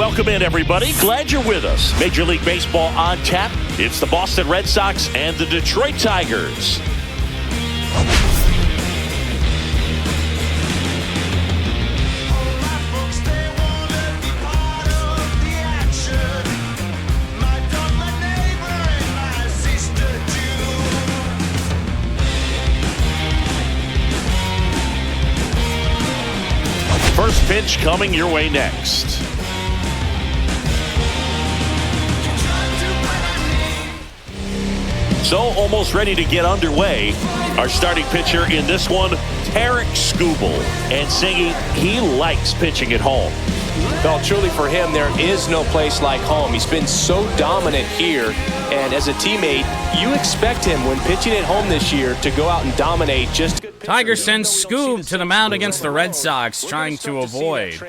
Welcome in, everybody. Glad you're with us. Major League Baseball on tap. It's the Boston Red Sox and the Detroit Tigers. First pitch coming your way next. So almost ready to get underway. Our starting pitcher in this one, Tarik Skubal, and singing he likes pitching at home. Well, truly for him, there is no place like home. He's been so dominant here, and as a teammate, you expect him when pitching at home this year to go out and dominate. Tigers send Scoob to the mound against the Red Sox, trying to avoid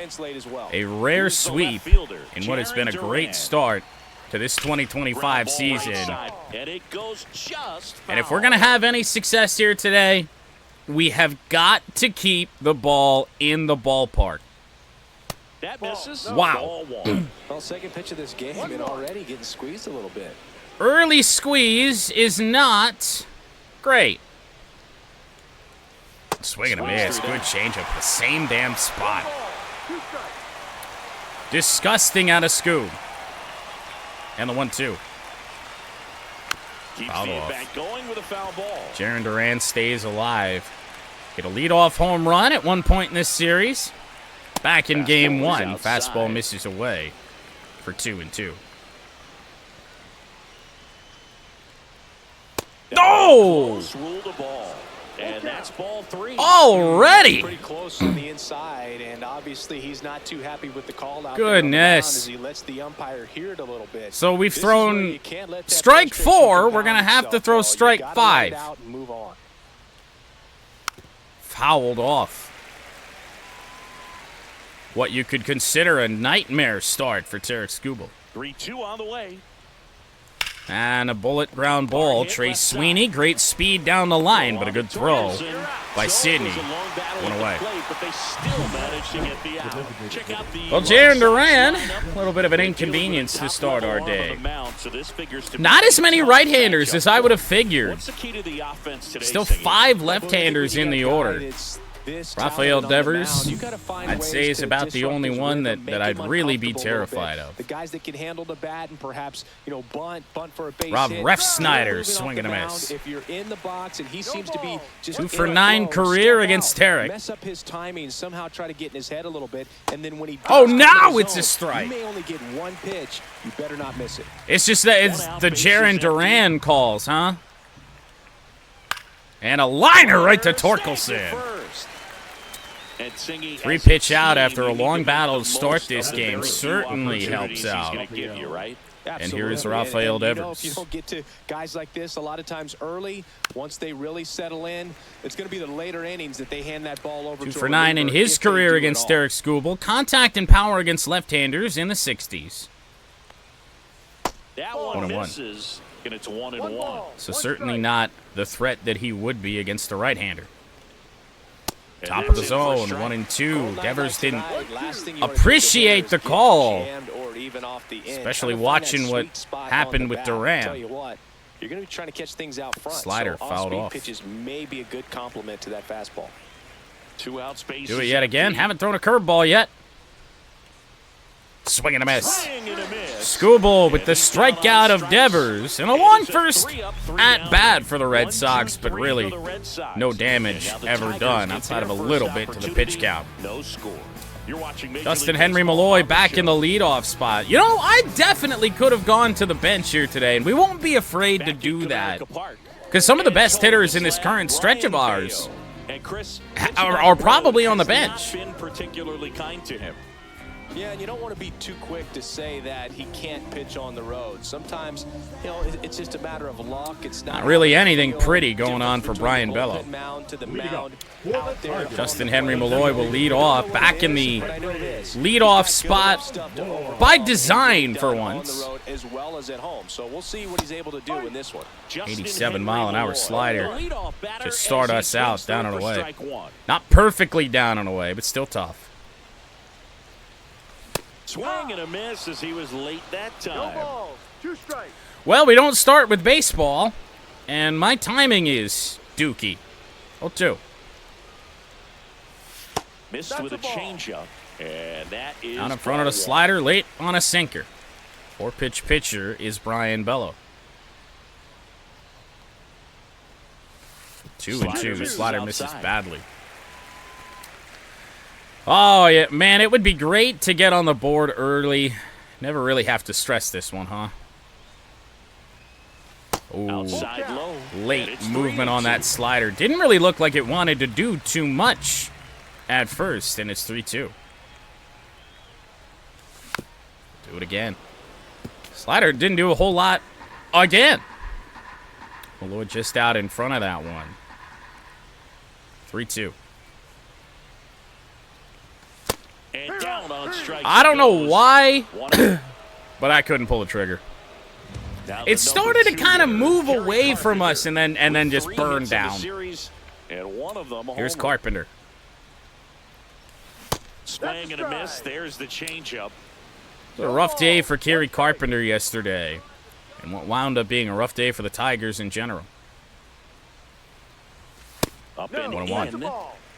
a rare sweep in what has been a great start to this 2025 season. And if we're going to have any success here today, we have got to keep the ball in the ballpark. That misses. Wow. Well, second pitch of this game and already getting squeezed a little bit. Early squeeze is not great. Swing and a miss. Good changeup. The same damn spot. Disgusting out of Scoob. And the 1-2. Fouled off. Going with a foul ball. Jarren Duran stays alive. Get a leadoff home run at one point in this series. Back in game one. Fastball misses away for 2-2. Oh! And that's ball three. Already. Pretty close on the inside, and obviously he's not too happy with the call out. Goodness. As he lets the umpire hear it a little bit. So we've thrown strike 4. We're going to have to throw strike 5. Fouled off. What you could consider a nightmare start for Tarik Skubal. 3-2 on the way. And a bullet ground ball. Trey Sweeney, great speed down the line, but a good throw by Sidney. Went away. Well, Jarren Duran, a little bit of an inconvenience to start our day. Not as many right-handers as I would have figured. Still 5 left-handers in the order. Rafael Devers, I'd say, is about the only one that I'd really be terrified of. The guys that can handle the bat and perhaps, bunt for a base Rob hit. Refsnyder, swing and a miss. If you're in the box and he seems to be just 2 for 9 career against Tarik. Mess up his timing, somehow try to get in his head a little bit, and then when he oh, now it's a strike. You may only get one pitch. You better not miss it. It's just that it's the Jarren Duran calls, huh? And a liner right to Torkelson. 3 pitch out after a long battle to start this game certainly helps out. And here is Rafael Devers. If you don't get to guys like this a lot of times early, once they really settle in, it's going to be the later innings that they hand that ball over to. 2 for 9 in his career against Tarik Skubal. Contact and power against left-handers in the 60s. That one misses, and it's 1-1. So certainly not the threat that he would be against a right-hander. Top of the zone, 1-2. Devers didn't appreciate the call, especially watching what happened with Duran. You're going to be trying to catch things out front. Slider fouled off. Pitches may be a good complement to that fastball. 2 out space. Do it yet again. Haven't thrown a curveball yet. Swing and a miss. Skubal with the strikeout of Devers. And a long first at bat for the Red Sox, but really no damage ever done outside of a little bit to the pitch count. Dustin Henry Malloy back in the leadoff spot. You know, I definitely could have gone to the bench here today, and we won't be afraid to do that. Because some of the best hitters in this current stretch of ours are probably on the bench. Yeah, and you don't want to be too quick to say that he can't pitch on the road. Sometimes, it's just a matter of luck. It's not really anything pretty going on for Brian Bello. Justin Henry Malloy will lead off, back in the leadoff spot by design for once. 87-mile-an-hour slider to start us out down and away. Not perfectly down and away, but still tough. Swing and a miss as he was late that time. No balls, 2 strikes. Well, we don't start with baseball, and my timing is dookie. 0-2. Missed That's with a a ball. changeup, and that is Down in front of the slider, late on a sinker. 4-pitch pitcher is Brian Bello. 2-2. Slider misses badly. Oh, yeah, man, it would be great to get on the board early. Never really have to stress this one, huh? Ooh, Outside low. late movement on that slider. Didn't really look like it wanted to do too much at first, and it's 3-2. Do it again. Slider didn't do a whole lot again. Malloy just out in front of that one. 3-2. And down on strike. I don't know why, but I couldn't pull the trigger. It started to kind of move away from us and then just burn down. Here's Carpenter. Swing and a miss. There's the changeup. It was a rough day for Kerry Carpenter yesterday, and what wound up being a rough day for the Tigers in general. Up and 1-1. in.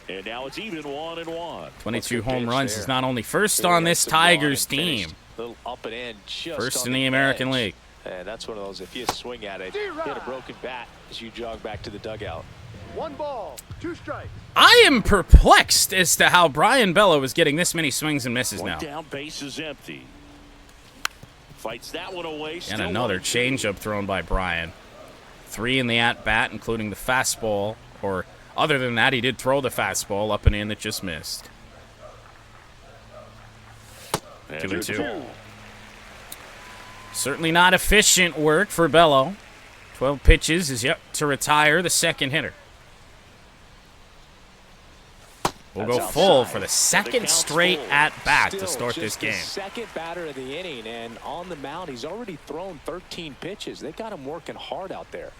And now it's even 1-1. 22 home runs is not only first on this Tigers team, Little up and in, just first on in the American edge. League. And that's one of those, if you swing at it, hit a broken bat as you jog back to the dugout. 1 ball, 2 strikes. I am perplexed as to how Brian Bello is getting this many swings and misses One now. down, base is empty. Fights that one away. And another changeup thrown by Brian. 3 in the at-bat, including the fastball. Or, other than that, he did throw the fastball up and in that just missed. 2-2. Certainly not efficient work for Bello. 12 pitches is yet to retire the second hitter. We'll go full for the second straight at-bat to start this game. Second batter of the inning, and on the mound, he's already thrown 13 pitches. They got him working hard out there.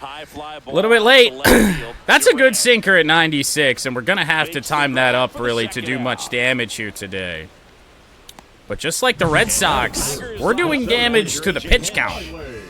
High fly ball. A little bit late. That's a good sinker at 96, and we're going to have to time that up, really, to do much damage here today. But just like the Red Sox, we're doing damage to the pitch count.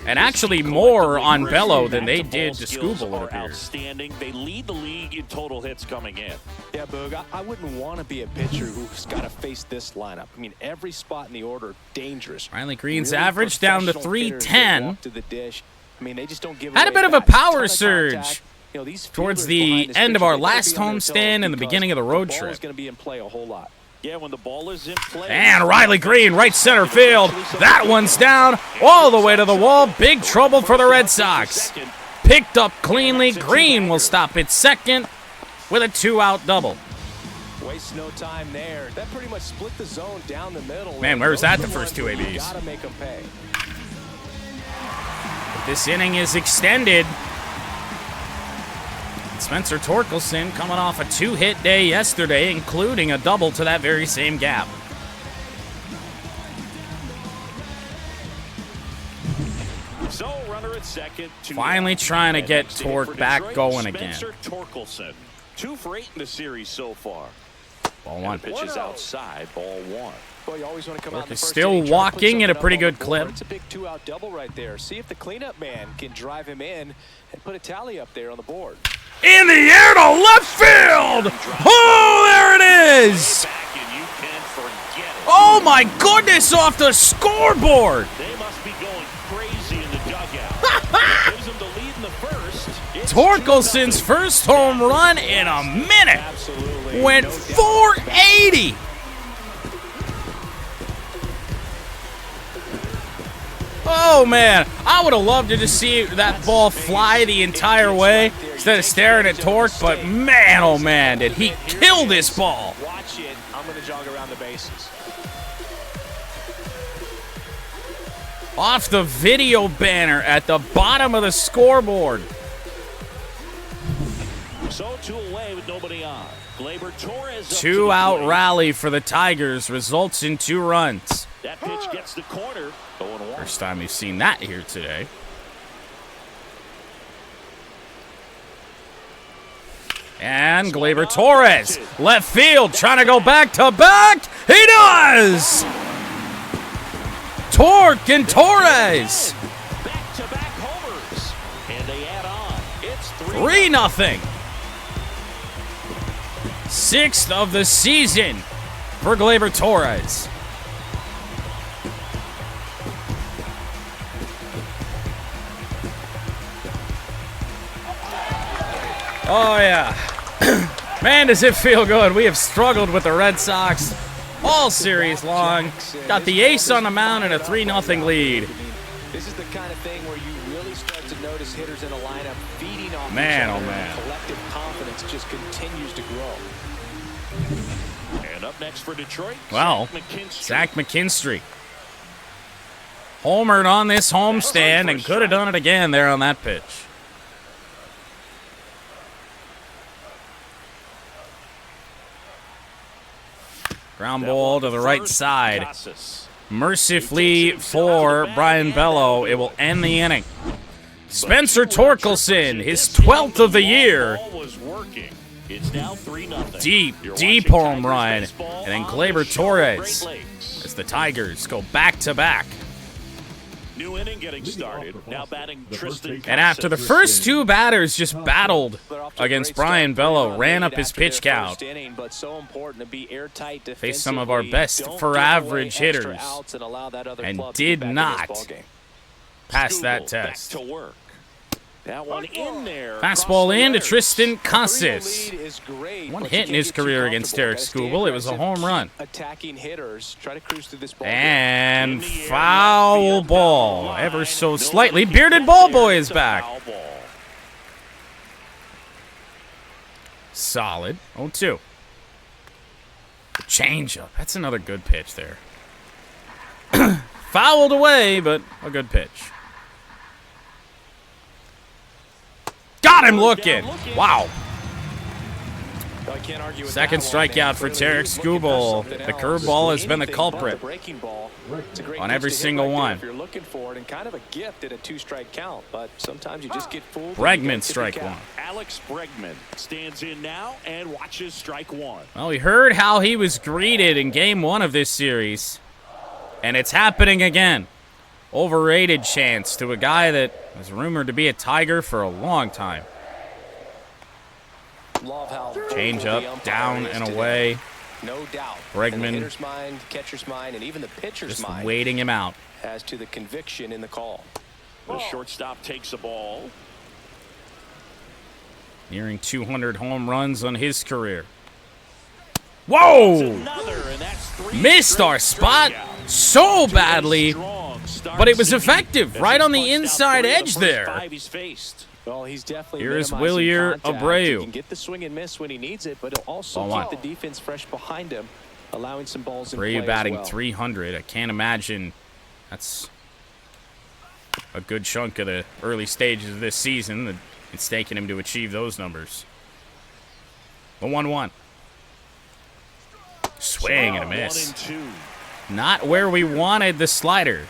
And actually more on Bello than they did to Skubal, it appears. Outstanding. They lead the league in total hits coming in. Yeah, Boog, I wouldn't want to be a pitcher who's got to face this lineup. I mean, every spot in the order, dangerous. Riley Green's Really average down to professional hitters that 310. walk to the dish. I mean, they just don't give Had a away bit of a bats. power Ton of surge contact. You know, these towards fielders the behind this end of pitcher, our they gotta last be on their homestand toes and the because beginning of the road ball trip. is going to be in play a whole lot. Yeah, when the ball is in play. And Riley Green, right center field. That one's down all the way to the wall. Big trouble for the Red Sox. Picked up cleanly. Green will stop at second with a 2-out double. Waste no time there. That pretty much split the zone down the middle. Man, where's that the first 2 You ABs? got to make them pay. This inning is extended. Spencer Torkelson coming off a 2-hit day yesterday, including a double to that very same gap. So, runner at second. Finally trying to get Torque back going again. Spencer Torkelson, 2 for 8 in the series so far. Ball 1. Pitches outside, ball 1. Well, you always want to come out in the is first still inning, try to put walking at a something pretty up good on the board. clip. It's a big 2-out double right there. See if the cleanup man can drive him in and put a tally up there on the board. In the air to left field! Oh, there it is! Back and you can forget it. Oh my goodness, off the scoreboard! They must be going crazy in the dugout. Gives them the lead in the first. It's Torkelson's first home run in a minute. Absolutely. Went No doubt. 480. Oh man, I would have loved to just see that ball fly the entire way instead of staring at Torque, but man, oh man, did he kill this ball. Watch it. I'm going to jog around the bases. Off the video banner at the bottom of the scoreboard. So 2 away with nobody on. Gleyber Torres up to the 2-out plate. rally for the Tigers results in 2 runs. That pitch gets the corner. 0-1. First time we've seen that here today. And Gleyber Torres, left field, trying to go back-to-back. He does! Torque and Torres. Back-to-back homers. And they add on. It's 3-0. 6th of the season for Gleyber Torres. Oh, yeah. Man, does it feel good. We have struggled with the Red Sox all series long. Got the ace on the mound and a 3-0 lead. This is the kind of thing where you really start to notice hitters in a lineup feeding off Man, each oh other. man. Collective confidence just continues to grow. And up next for Detroit, Well, McKinstry. Zach McKinstry homered on this homestand and could have done it again there on that pitch. Ground ball to the right side. Casas. Mercifully for Brian Bello, it will end the inning. Spencer Torkelson, his 12th of the year. Ball was working. It's now 3-0. Deep home run. And then Gleyber Torres as the Tigers go back-to-back. New inning getting started. Now batting Tristan. And after the first two batters just battled against Brian Bello, ran up his pitch count. Faced some of our best for average hitters and did not pass that test. Back to work. That one in there. Fastball in to Tristan Casas. One hit in his career against Derek Skubal. It was a home run. Attacking hitters try to cruise through this ball. And foul ball, ever so slightly. Bearded Ball Boy is back. Solid. 0-2. Changeup. That's another good pitch there. Fouled away, but a good pitch. Got him looking. Wow. Second strikeout for Tarek Skubal. The curveball has been the culprit on every single one. You're looking for it and kind of a gift at a 2-strike count, but sometimes you just get fooled. Bregman strike one. Alex Bregman stands in now and watches strike one. Well, we heard how he was greeted in game 1 of this series, and it's happening again. Overrated chance to a guy that was rumored to be a Tiger for a long time. Change up, down and away. No doubt. Bregman. In the hitter's mind, catcher's mind, and even the pitcher's Just mind waiting him out. as to the conviction in the call. The shortstop takes the ball. Nearing 200 home runs on his career. Whoa! Another, and that's 3 Missed our spot so badly, but it was effective right on the inside edge there. Well, he's definitely Here's minimizing Wilyer contact. Abreu. He can get the swing and miss when he needs it, but he'll also Ball one. keep the defense fresh behind him, allowing some balls in Abreu play batting as well. 300. I can't imagine that's a good chunk of the early stages of this season that it's taken him to achieve those numbers. The 1-1. Swing and a miss. 1 and 2. Not where we wanted the slider.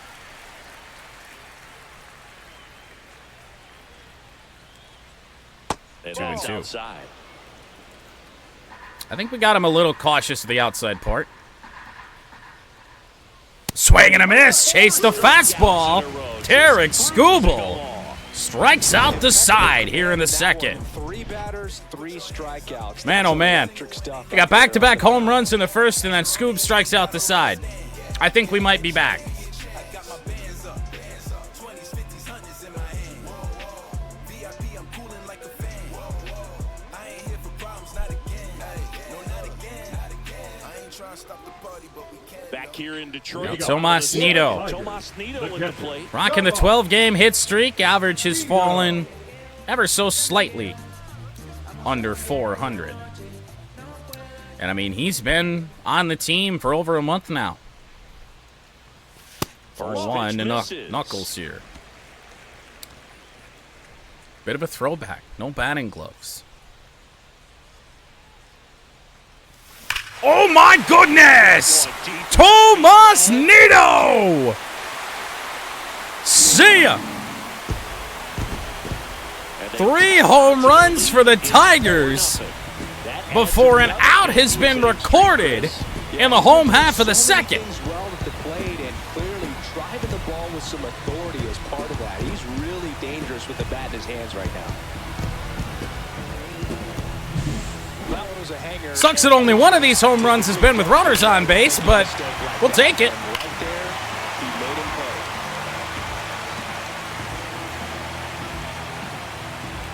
And 2 and that's 2. outside. I think we got him a little cautious at the outside part. Swing and a miss. Chase the fastball. Tarek Skubal strikes out the side here in the second. 3 batters, 3 strikeouts. Man, oh man. We got back-to-back home runs in the first, and then Scoob strikes out the side. I think we might be back. Back here in Detroit. Now Tomas Nido. Tomas Nido in the plate. Rocking the 12-game hit streak. Average has fallen ever so slightly under 400. And, I mean, he's been on the team for over a month now. 4-1 to Knuckles here. Bit of a throwback. No batting gloves. Oh, my goodness! Tomas Nido! See ya! And 3 home runs for the Tigers before an out has been recorded in the home half of the second. Well at the plate and clearly driving the ball with some authority as part of that. He's really dangerous with the bat in his hands right now. That was a hanger. Sucks that only one of these home runs has been with runners on base, but we'll take it. Right there, he made him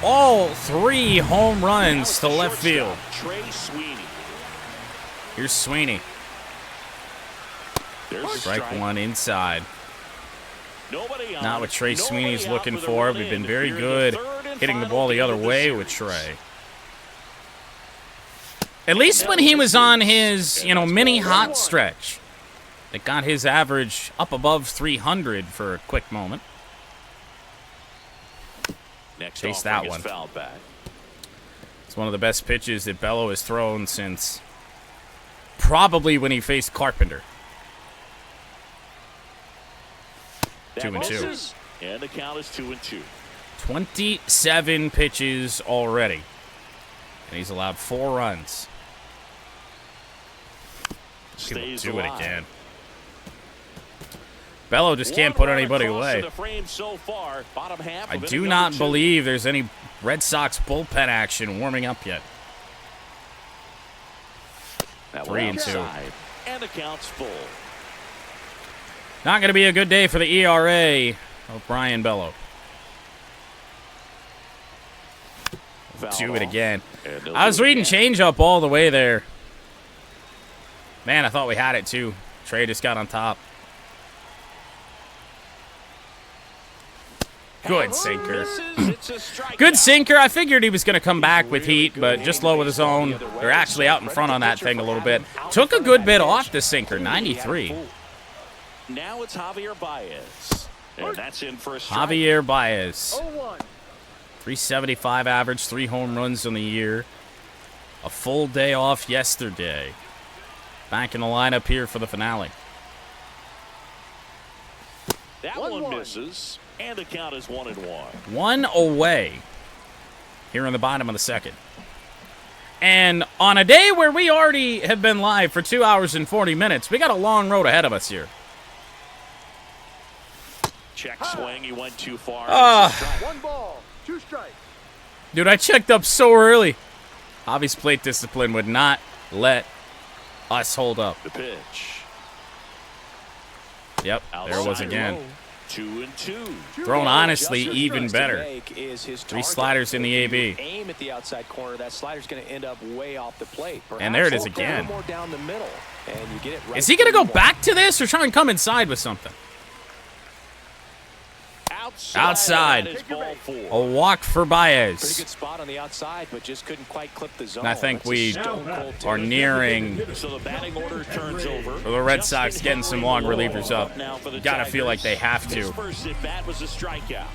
pay. All 3 home runs to left field. Trey Sweeney. Here's Sweeney. There's a Strike 1 inside. Not what Trey Sweeney's looking for. We've been very good hitting the ball the other way with Trey. At least when he was on his, mini hot stretch. It got his average up above 300 for a quick moment. Chase that one. It's one of the best pitches that Bello has thrown since probably when he faced Carpenter. 2-2. And the count is 2-2. 27 pitches already. And he's allowed 4 runs. He'll do it again. Bello just can't put anybody away. I do not believe there's any Red Sox bullpen action warming up yet. 3-2. And the count's full. Not going to be a good day for the ERA of Brian Bello. Do it again. I was reading changeup all the way there. Man, I thought we had it too. Trey just got on top. Good sinker. Good sinker. I figured he was going to come back with heat, but just low with his own. They're actually out in front on that thing a little bit. Took a good bit off the sinker, 93. Now it's Javier Baez. And that's in for a strike. Javier Baez. 375 average, 3 home runs on the year. A full day off yesterday. Back in the lineup here for the finale. That one misses. And the count is 1-1. 1 away here in the bottom of the second. And on a day where we already have been live for 2 hours and 40 minutes, we got a long road ahead of us here. Check swing. He went too far. 1 ball, 2 strikes. Dude, I checked up so early. Javi's plate discipline would not let us hold up. The pitch. Yep, there it was again. 2-2. Thrown honestly even better. 3 sliders in the AB. Aim at the outside corner. That slider's going to end up way off the plate. And there it is again. More down the middle, and you get it right. Is he going to go back to this or try and come inside with something? Outside. A walk for Baez. Pretty good spot on the outside, but just couldn't quite clip the zone. And I think we are nearing So the batting order turns over. the Red Sox getting some long relievers up. Gotta feel like they have to. His first at bat was a strikeout.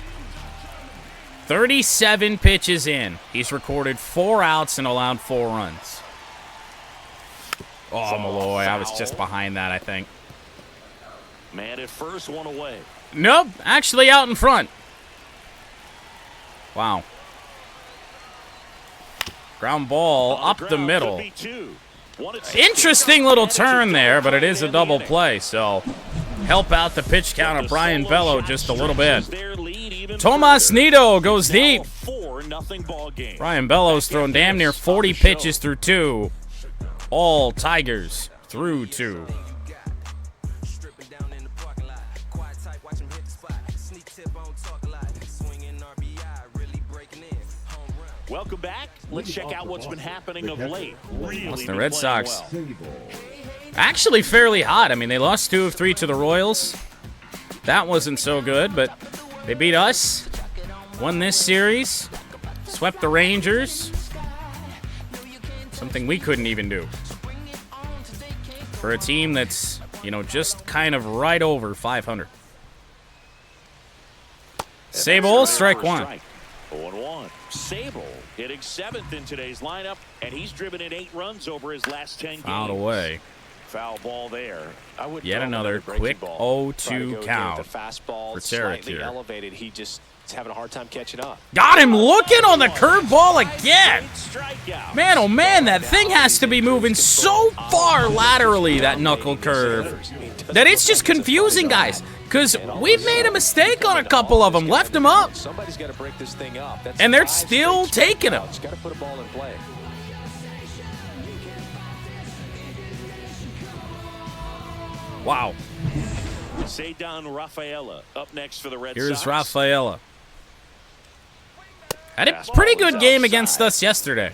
37 pitches in. He's recorded 4 outs and allowed 4 runs. Oh, Malloy. I was just behind that, I think. Man at first, 1 away. Nope, actually out in front. Wow. Ground ball up the middle. Interesting little turn there, but it is a double play, so help out the pitch count of Brian Bello just a little bit. Tomas Nido goes deep. Brian Bello's thrown damn near 40 pitches through 2. All Tigers through 2. Welcome back. Let's check out what's been happening of late. The Red Sox actually fairly hot. I mean, they lost 2 of 3 to the Royals. That wasn't so good, but they beat us, won this series, swept the Rangers. Something we couldn't even do. For a team that's, just kind of right over 500. Sable, strike 1. 0-1. Sable hitting 7th in today's lineup, and he's driven in 8 runs over his last 10 games. Fouled away. Foul ball there. Yet another quick 0-2 count the fastball for Tarek slightly here. elevated. He just He's having a hard time catching up. Got him looking on the curveball again. Man, oh man, that thing has to be moving so far laterally, that knuckle curve, that it's just confusing, guys. Because we've made a mistake on a couple of them, left them up. Somebody's got to break this thing up. That's And they're still taking them. Got to put a ball in play. Wow. Cedar Rafaela up next for the Red Sox. Here's Rafaela. Had a pretty good game against us yesterday.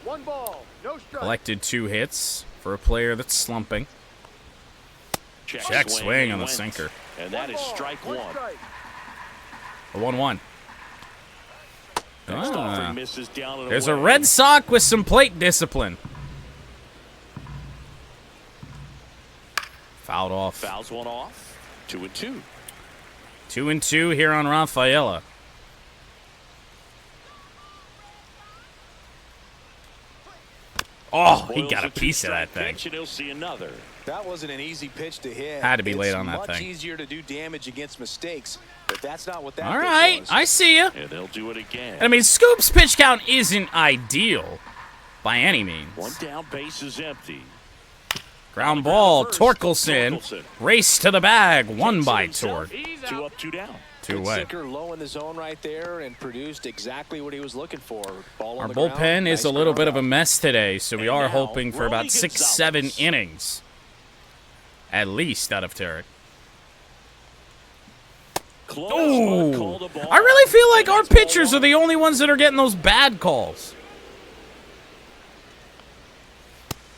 1 ball, no strike. Collected 2 hits for a player that's slumping. Check swing on the sinker. And that is strike 1. A 1-1. Next offering misses down and There's away. a Red Sox with some plate discipline. Fouled off. Fouls one off. 2-2. 2-2 here on Rafaela. Oh, he got a piece of that thing. And he'll see another. That wasn't an easy pitch to hit. Had to be late on that It's much thing. easier to do damage against mistakes, but that's not what that All pitch right, was. I see you. And they'll do it again. I mean, Scoop's pitch count isn't ideal by any means. One down, base is empty. Ground ball, Torkelson. Race to the bag, won by Torque. 2 up, 2 down. 2 Good away. sinker low in the zone right there and produced exactly what he was looking for. Ball Our on the ground. bullpen is Nice a little ground bit of a out. mess today, so we And are now, hoping for about Rolly 6-7 Gonzalez. innings. At least out of Tarek. Close, Ooh. but called a ball. I really feel like our And that's pitchers ball are the only ones that are getting those bad calls.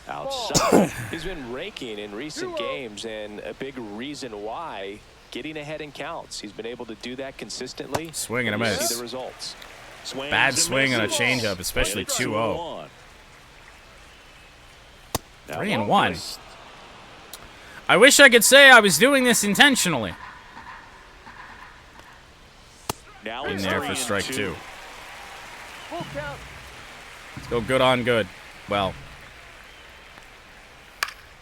one. Outside. He's been raking in recent games, and a big reason why, getting ahead in counts. He's been able to do that consistently. Swing and a you miss. See the results. Swings Bad and swing and a misses. changeup, especially And it's 2-0. 2-1. 3-1. I wish I could say I was doing this intentionally. Now In it's there for 3-2. strike 2. Full count. Let's go good on good. Well,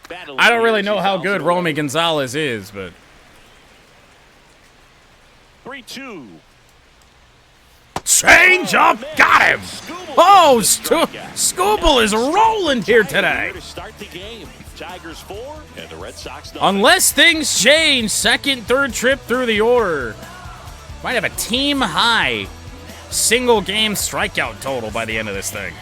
Battling I don't really leaders, know he how fouls good away. Romy Gonzalez is, but 3-2. change up, got him. Oh, Scooble is rolling here today. To start the game. Tigers 4 and the Red Sox nothing. Unless things change, second, third trip through the order. Might have a team high single game strikeout total by the end of this thing.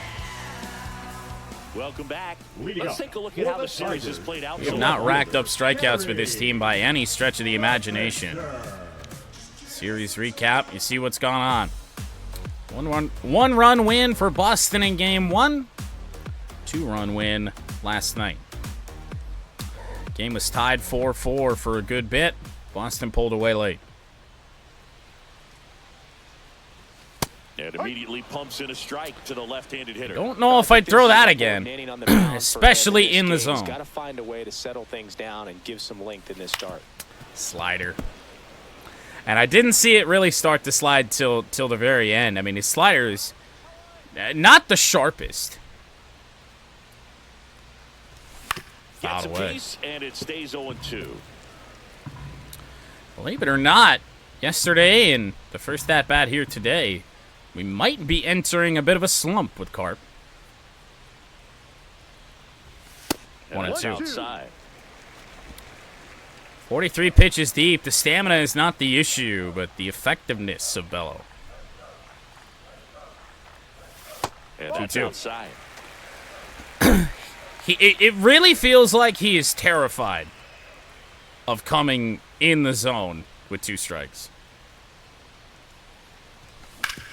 Welcome back. Let's take a look at how the series has played out. We have not racked up strikeouts with this team by any stretch of the imagination. Series recap, you see what's gone on. One run win for Boston in game 1. 2-run win last night. Game was tied 4-4 for a good bit. Boston pulled away late. And immediately pumps in a strike to the left-handed hitter. Don't know if I'd throw that again, Inning on the mound for especially him in the this game. zone. He's got to find a way to settle things down and give some length in this start. Slider. And I didn't see it really start to slide till the very end. I mean, his slider is not the sharpest. Gets Fouled a away. piece, and it stays 0-2. Believe it or not, yesterday and the first at-bat here today, we might be entering a bit of a slump with Carp. And 1-2. that's outside. 43 pitches deep. The stamina is not the issue, but the effectiveness of Bello. And that's 2-2. outside. It really feels like he is terrified of coming in the zone with 2 strikes.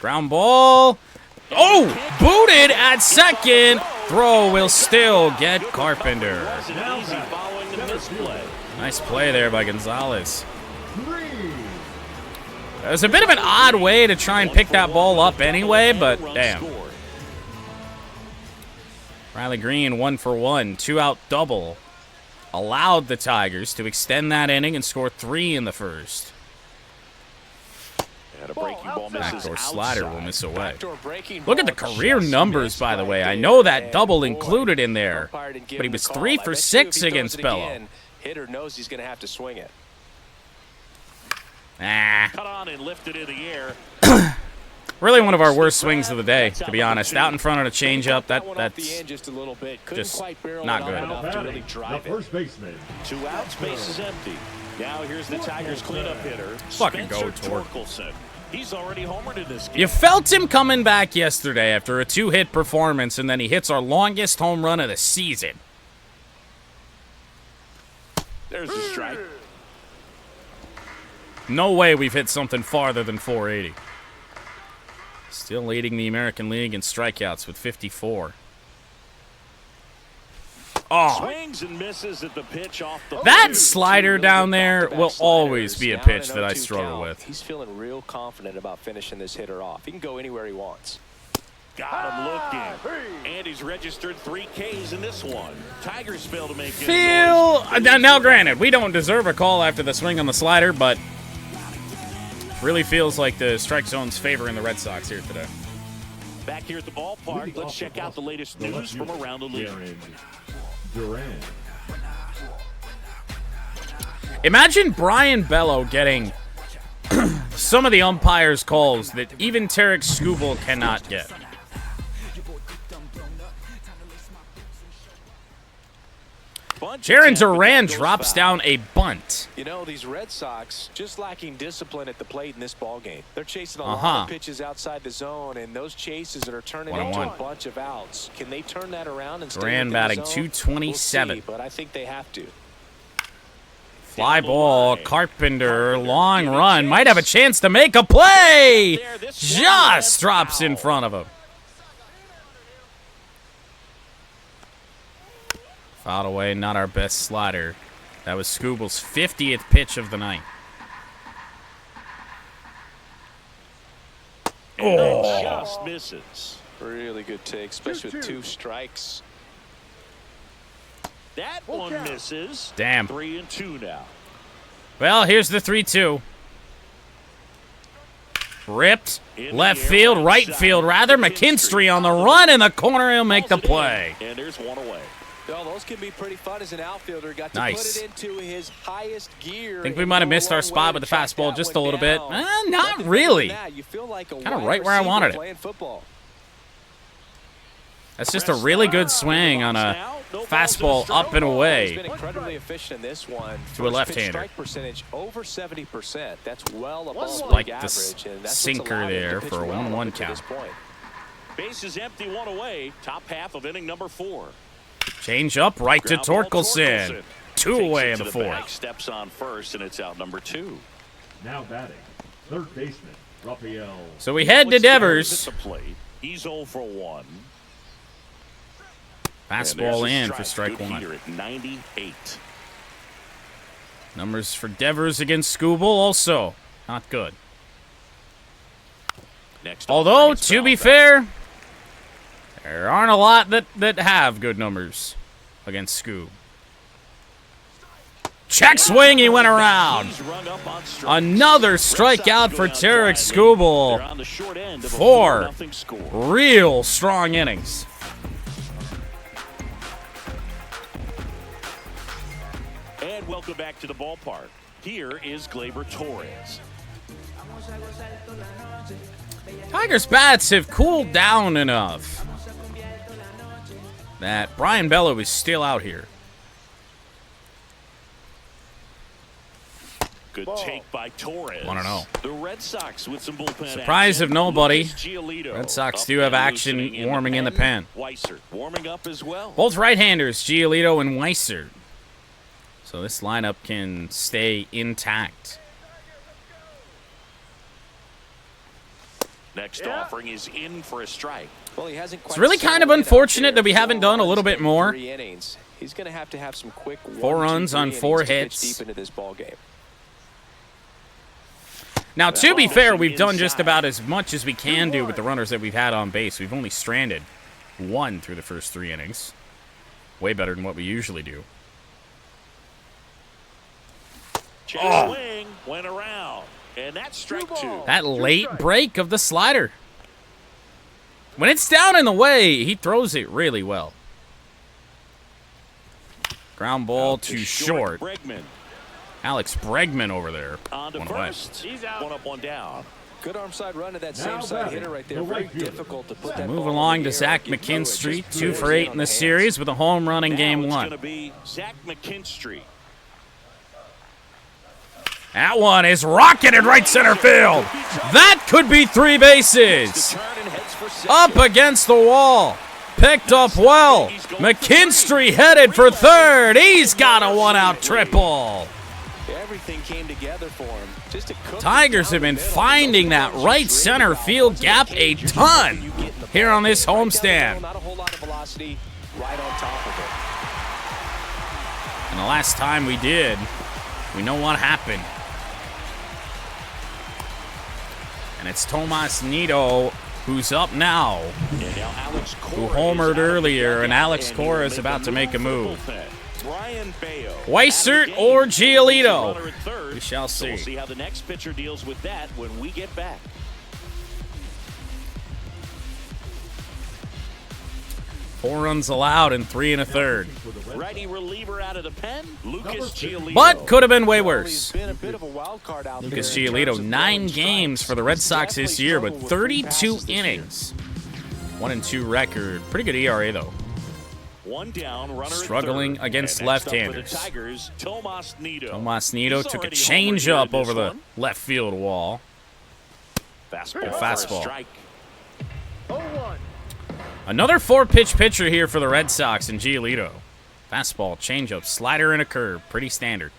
Ground ball. Oh, booted at second. Throw will still get Carpenter. Wasn't easy following the misplay. Nice play there by Gonzalez. It was a bit of an odd way to try and pick that ball up anyway, but damn. Riley Green 1 for 1, 2-out double. Allowed the Tigers to extend that inning and score 3 in the first. And a breaking ball misses Backdoor slider will outside. miss away. Backdoor breaking Look at the ball career just numbers, missed by the right way. I there. know that And double boy, included in there, umpire didn't give but he him the was call. 3 I for bet you 6 if he throws against it Bello. again, hitter knows he's going to have to swing it. Cut on and lifted in the air. Really one of our worst swings of the day, to be honest. Out in front of a changeup, that's just a little bit. just quite barrel not it good. up enough to really drive it. First baseman. 2 outs, base is empty. Now here's the Tigers cleanup hitter. Fucking go, Spencer Tork. Torkelson. He's already homered in this game. You felt him coming back yesterday after a 2-hit performance, and then he hits our longest home run of the season. There's the strike. No way we've hit something farther than 480. Still leading the American League in strikeouts with 54. Oh, Swings and misses at the pitch off the that slider down there will always be a pitch that I struggle with. He's feeling real confident about finishing this hitter off. He can go anywhere he wants. Got him looking. And he's registered 3 Ks in this one. Tigers fail to make Now granted, we don't deserve a call after the swing on the slider, but really feels like the strike zone's favoring the Red Sox here today. Back here at the ballpark, let's check out the latest news from around the league. Duran. Imagine Brian Bello getting some of the umpires' calls that even Tarek Skubal cannot get. Jaron Duran drops down a bunt. You know, these Red Sox just lacking discipline at the plate in this ballgame. They're chasing a lot of pitches outside the zone, and those chases that are turning into a bunch of outs. Can they turn that around and stay Duran batting within the zone? .227. We'll see, but I think they have to. Fly ball, Carpenter, long run, might have a chance to make a play. Just drops in front of him. Fouled away, not our best slider. That was Skubal's 50th pitch of the night. Oh, just misses. Really good take, especially with 2 strikes. That one misses. Damn. 3-2 now. Well, here's the 3-2. Ripped. Left field, right field, rather. McKinstry on the run in the corner. He'll make the play. And there's one away. Well, those can be pretty fun as an outfielder. Got to Nice. put it into his highest gear. I think we might have missed our spot with the fastball just a little bit. Not really. Kind of right where I wanted it. That's just a really good swing on a fastball up and away He's been incredibly efficient in this one. to a left-hander. Strike percentage over 70%. That's well above Like league the average, and that's what's sinker allowed him to there pitch for a well 1-1 up to this count. point. Base is empty, 1 away. Top half of inning number 4. Change up right to Ground ball, Torkelson. 2 Takes away it in to the back, 4th. steps on first, and it's out number 2. Now batting. Third baseman. Rafael. So we head to Devers. At the plate. He's 0 for 1. Fastball in for strike Good 1. heater at 98. Numbers for Devers against Skubal also not good. Next Although, offering is to be fouled back. fair, there aren't a lot that have good numbers against Scoob. Check swing, he went around. He's rung up on strikes. Another Red Sox strikeout go for down Tarek driving. Skubal. They're on the short end of a 4 4-0 score. real strong innings. And welcome back to the ballpark. Here is Gleyber Torres. Tigers' bats have cooled down enough that Brian Bello is still out here. Good take by Torres. 1-0. The Red Sox with some bullpen Surprise action. of nobody. Lucas Giolito Red Sox up do have and action loosening warming in the pen. Weiser warming up as well. Both right-handers, Giolito and Weiser. So this lineup can stay intact. Next offering is in for a strike. Well, he hasn't quite It's really kind of settled in out unfortunate there. that we haven't done a little bit more. 3 innings. He's going to have some quick 4 runs on 4 innings to pitch hits. deep into this ball game. Now, to be fair, we've done just about as much as we can do with the runners that we've had on base. We've only stranded 1 through the first 3 innings. Way better than what we usually do. Check swing went around, and that's strike 2. That late break of the slider. When it's down in the way, he throws it really well. Ground ball Out too short. Bregman. Alex Bregman over there. On to One away. first. He's out. One up, one down. Good arm side run to that Now same side batting, hitter right there. the Very right fielder. difficult to put that Move ball in along the to air. Zach Get through it. McKinstry, Just 2 for cruise 8 on in the the hands. series with a home run in Now game it's 1. going to be Zach McKinstry. That one is rocketed right center field. That could be 3 bases. Up against the wall. Picked up well. McKinstry headed for third. He's got a 1-out triple. Everything came together for him. Just to cook Tigers have been finding that right center field gap a ton here on this homestand. Not a whole lot of velocity right on top of it. And the last time we did, we know what happened. And it's Tomas Nido who's up now, who homered earlier, and Alex Cora is about to make a move. Weissert or Giolito? We shall see. We'll see how the next pitcher deals with that when we get back. 4 runs allowed and 3 1/3. Righty reliever out of the pen, Lucas Giolito. But could have been way He's worse. been a bit of a wild card out Lucas there in Giolito, terms of 9 throwing games strikes. for the Red Sox this Definitely year struggled with with 3 32 passes this year. innings. 1-2 record. Pretty good ERA, though. One down, runner Struggling at third. against And next up for the left-handers. Tigers, Tomas Nido. Tomas Nido He's took a already changeup homered here in over this the one. left field wall. Fastball. Fastball. For a strike. 0-1. Another 4-pitch pitcher here for the Red Sox in Giolito. Fastball, changeup, slider, and a curve. Pretty standard.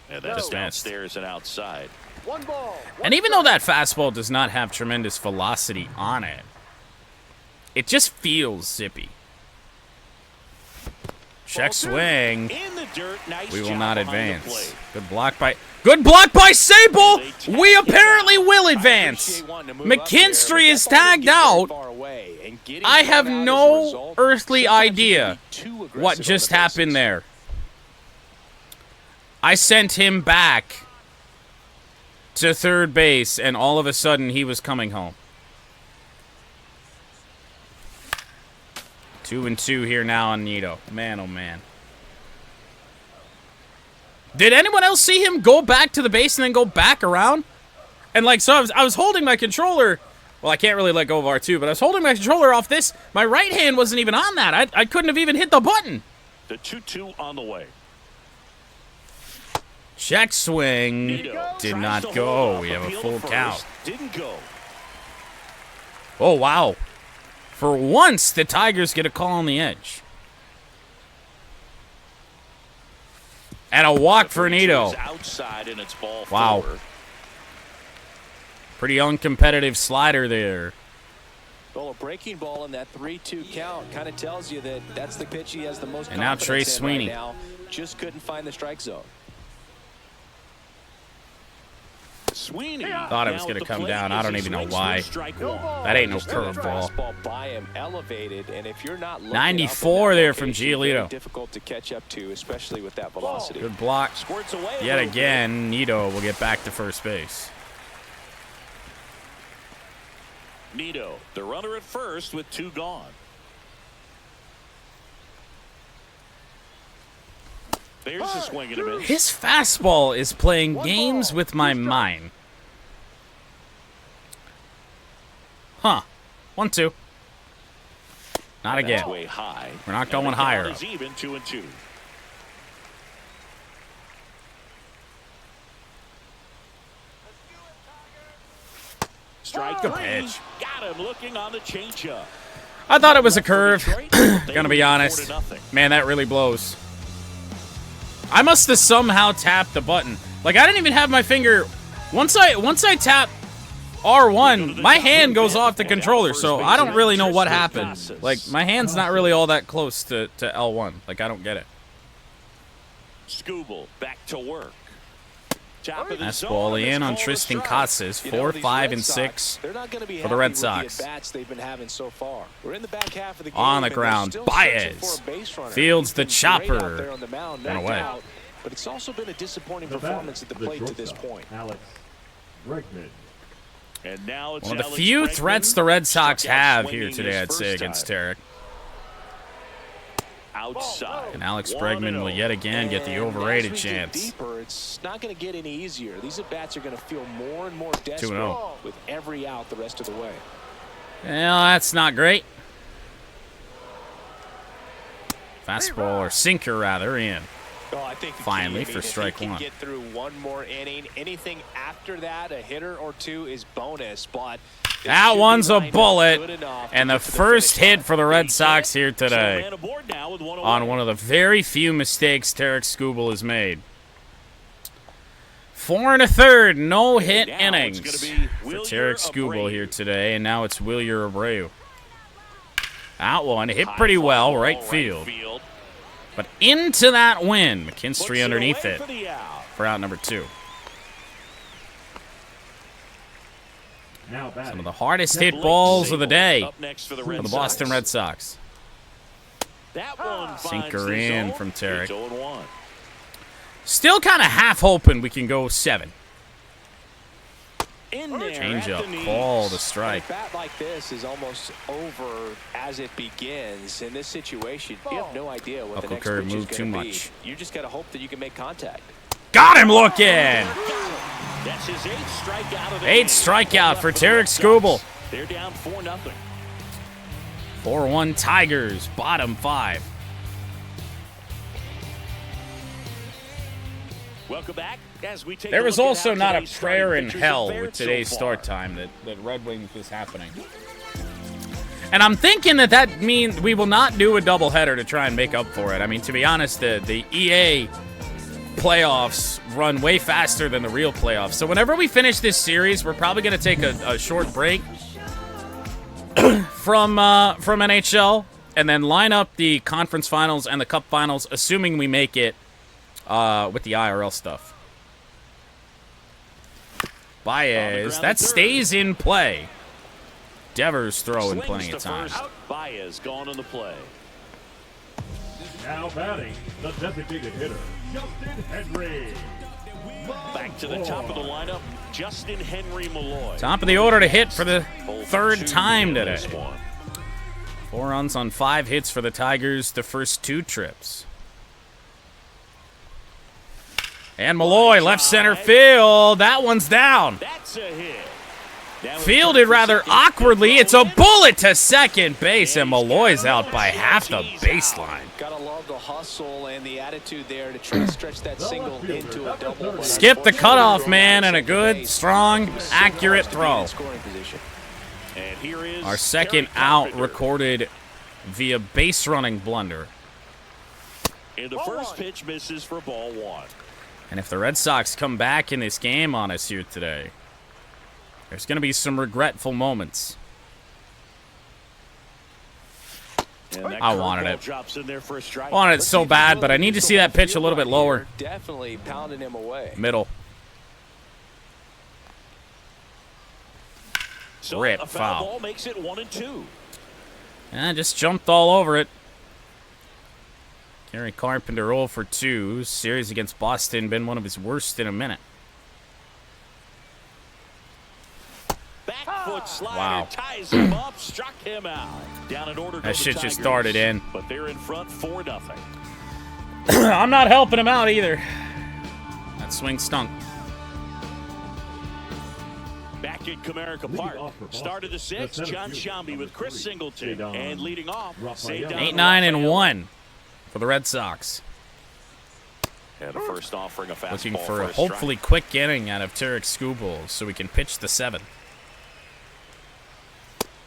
And that's Just missed. downstairs and outside. 1 ball. And even though that fastball does not have tremendous velocity on it, it just feels zippy. Check swing. In the dirt. Nice We will job not behind the advance. plate. Good block by Sable. We apparently will advance. McKinstry is tagged out. I have no earthly idea what just happened there. I sent him back to third base, and all of a sudden he was coming home. 2-2 here now on Nido. Man, oh man. Did anyone else see him go back to the base and then go back around? And like, so I was holding my controller. Well, I can't really let go of R2, but I was holding my controller off this. My right hand wasn't even on that. I couldn't have even hit the button. The 2-2 on the way. Check swing. Nido Did tries not to hold go. off, We have a appeal full to count. first. Didn't go. Oh, wow. For once, the Tigers get a call on the edge. And a walk for Nido. Outside and it's ball Wow. 4. Pretty uncompetitive slider there. Well, a breaking ball in that 3-2 count kind of tells you that that's the pitch he has the most And now confidence Trey in Sweeney. right now. Just couldn't find the strike zone. Sweeney. Thought it was now gonna at the come plate down. I as don't he even know swings why. for a strike one. That ain't no Just let the curveball. fastball by him elevated, and if you're not looking 94 up in that there from location, very Giolito. difficult to catch up to, especially with that velocity. Good block. Squirts away a Yet little again, Nido will get back to first base. bit. Nido, the runner at first with 2 gone. There's a swing and a miss. His fastball is playing games with my mind. Huh. 1-2. Not That's again. way high. We're not And going the higher count up. is even 2-2. Strike Good 3. pitch. Got him looking on the changeup. I thought it was a curve. They Gonna be lead honest. 4-0. Man, that really blows. I must have somehow tapped the button. Like, I didn't even have my finger. Once I tap R1, my hand goes off the controller, so I don't really know what happened. Like, my hand's not really all that close to L1. Like, I don't get it. Scooble back to work. Top of the That's zone, ball and in it's on called a Tristan strike. Casas. You know, 4, these 5, Red and Sox, 6 they're not gonna be for the Red happy with Sox. the at-bats they've been having so far. We're in the back half of the game, On the and they're ground, still Baez searching for a base runner. fields the He's been great chopper. out there on the mound, Went no away. doubt, but it's also been a disappointing The performance at the plate to this shortstop, point. Alex Bregman. And now it's One of the Alex few Bregman. threats the Red Sox Struck out have swinging here his today, I'd say, first against time. Tarek. outside. And Alex Bregman will yet again get the overrated as we get chance. deeper, it's not going to get any easier. These at-bats are going to feel more and more desperate 2-0. with every out the rest of the way. Well, that's not great. Fastball, or sinker rather, in. Well, I think the Finally key, for if strike he can one. get through one more inning, anything after that, a hitter or two is bonus. But That one's a bullet, and the first hit for the Red Sox here today on one of the very few mistakes Tarek Skubal has made. 4 1/3 no-hit innings for Tarek Skubal here today, and now it's Wilyer Abreu. Out one, hit pretty well, right field. But into that win, McKinstry underneath it for out number 2. Now batting. Some of the hardest hit balls of the day Up next for the for the Boston Red Sox. That one Sinker finds the in zone. from Tarek. It's 0-1. Still kind of half hoping we can go 7. In there Change at up, the knees. ball to strike. A bat like this is almost over as it begins. In this situation, you have no idea what the Uncle next Kurt pitch is moved too going to be. much. You just got to hope that you can make contact. Got him looking! That's his 8th strikeout of the 8th game. strikeout for Tarek Skubal. They're down 4-0. 4-1 Tigers, bottom 5. Welcome back as we take There a was look at also how not a today's prayer starting in pitchers hell have fared with today's so start far. time that Red Wings was happening. And I'm thinking that means we will not do a doubleheader to try and make up for it. I mean, to be honest, the EA playoffs run way faster than the real playoffs. So whenever we finish this series, we're probably going to take a short break from NHL and then line up the conference finals and the cup finals, assuming we make it with the IRL stuff. Baez, that stays in play. Devers throwing Swings plenty to of time. first. Baez gone on the play. Now batting, the designated hitter, Justin Henry. Back to the top of the lineup, Justin Henry Malloy. Top of the order to hit for the 3rd 2 time in today. this one. 4 runs on 5 hits for the Tigers the first 2 trips. And Malloy, left center field. That one's down. That's a hit. Now it's Fielded time for rather second. awkwardly. It's a bullet to second base, and Malloy's out by half the baseline. Gotta love the hustle and the attitude there to try to stretch that single into a double. But Skip the cutoff man and a good, base, strong, accurate to be in throw. scoring position. And here is Our second Terry out Carpenter. recorded via base running blunder. And the first pitch misses for ball 1. And if the Red Sox come back in this game on us here today, there's going to be some regretful moments. And that I wanted curveball it. drops in there for a strike. I wanted it so bad, but I need to see that pitch a little bit lower. Definitely pounding him away. Middle. So Rip a foul. ball makes it 1-2. And just jumped all over it. Gary Carpenter 0 for 2. Series against Boston been one of his worst in a minute. Back foot slider Wow. ties him up, struck him out. Down in order. That shit just started in. But they're in front 4-0. I'm not helping him out either. That swing stunk. Back in Comerica Leading Park. off for Boston, Start of the 6th, the center John fielder, Shambi number with Chris 3, Singleton. Cedon And leading off, Rafael. Cedon 8-9-1 for the Red Sox. And a first offering a fastball Looking for for a a hopefully quick inning out of Tarek Skubal so we can pitch the 7th.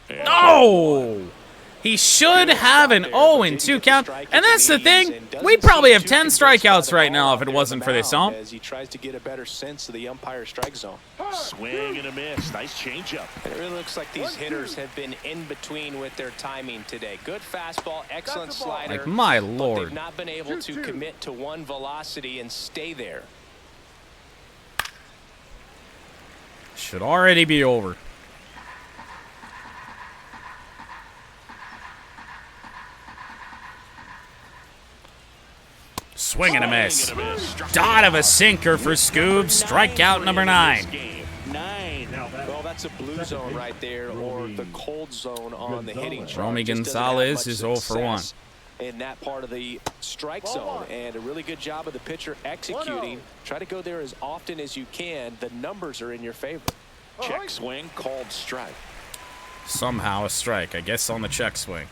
strike. No! He should have an 0-2 count. And that's the thing. We'd probably have 10 strikeouts right now if it wasn't for this ump. As he tries to get a better sense of the umpire strike zone. Swing and a miss. Nice changeup. And it really looks like these hitters have been in between with their timing today. Good fastball, excellent slider. Like, my but lord. they've not been able to commit to one velocity and stay there. Should already be over. Swing and a miss. Dot of a sinker for Scoob. Strikeout number 9. Well, that's a blue zone right there, or the cold zone on the hitting chart. Romy Just doesn't have Gonzalez much is 0 for 1. success. in that part of the strike zone, and a really good job of the pitcher executing. Try to go there as often as you can. The numbers are in your favor. Check swing called strike. Somehow a strike, I guess, on the check swing.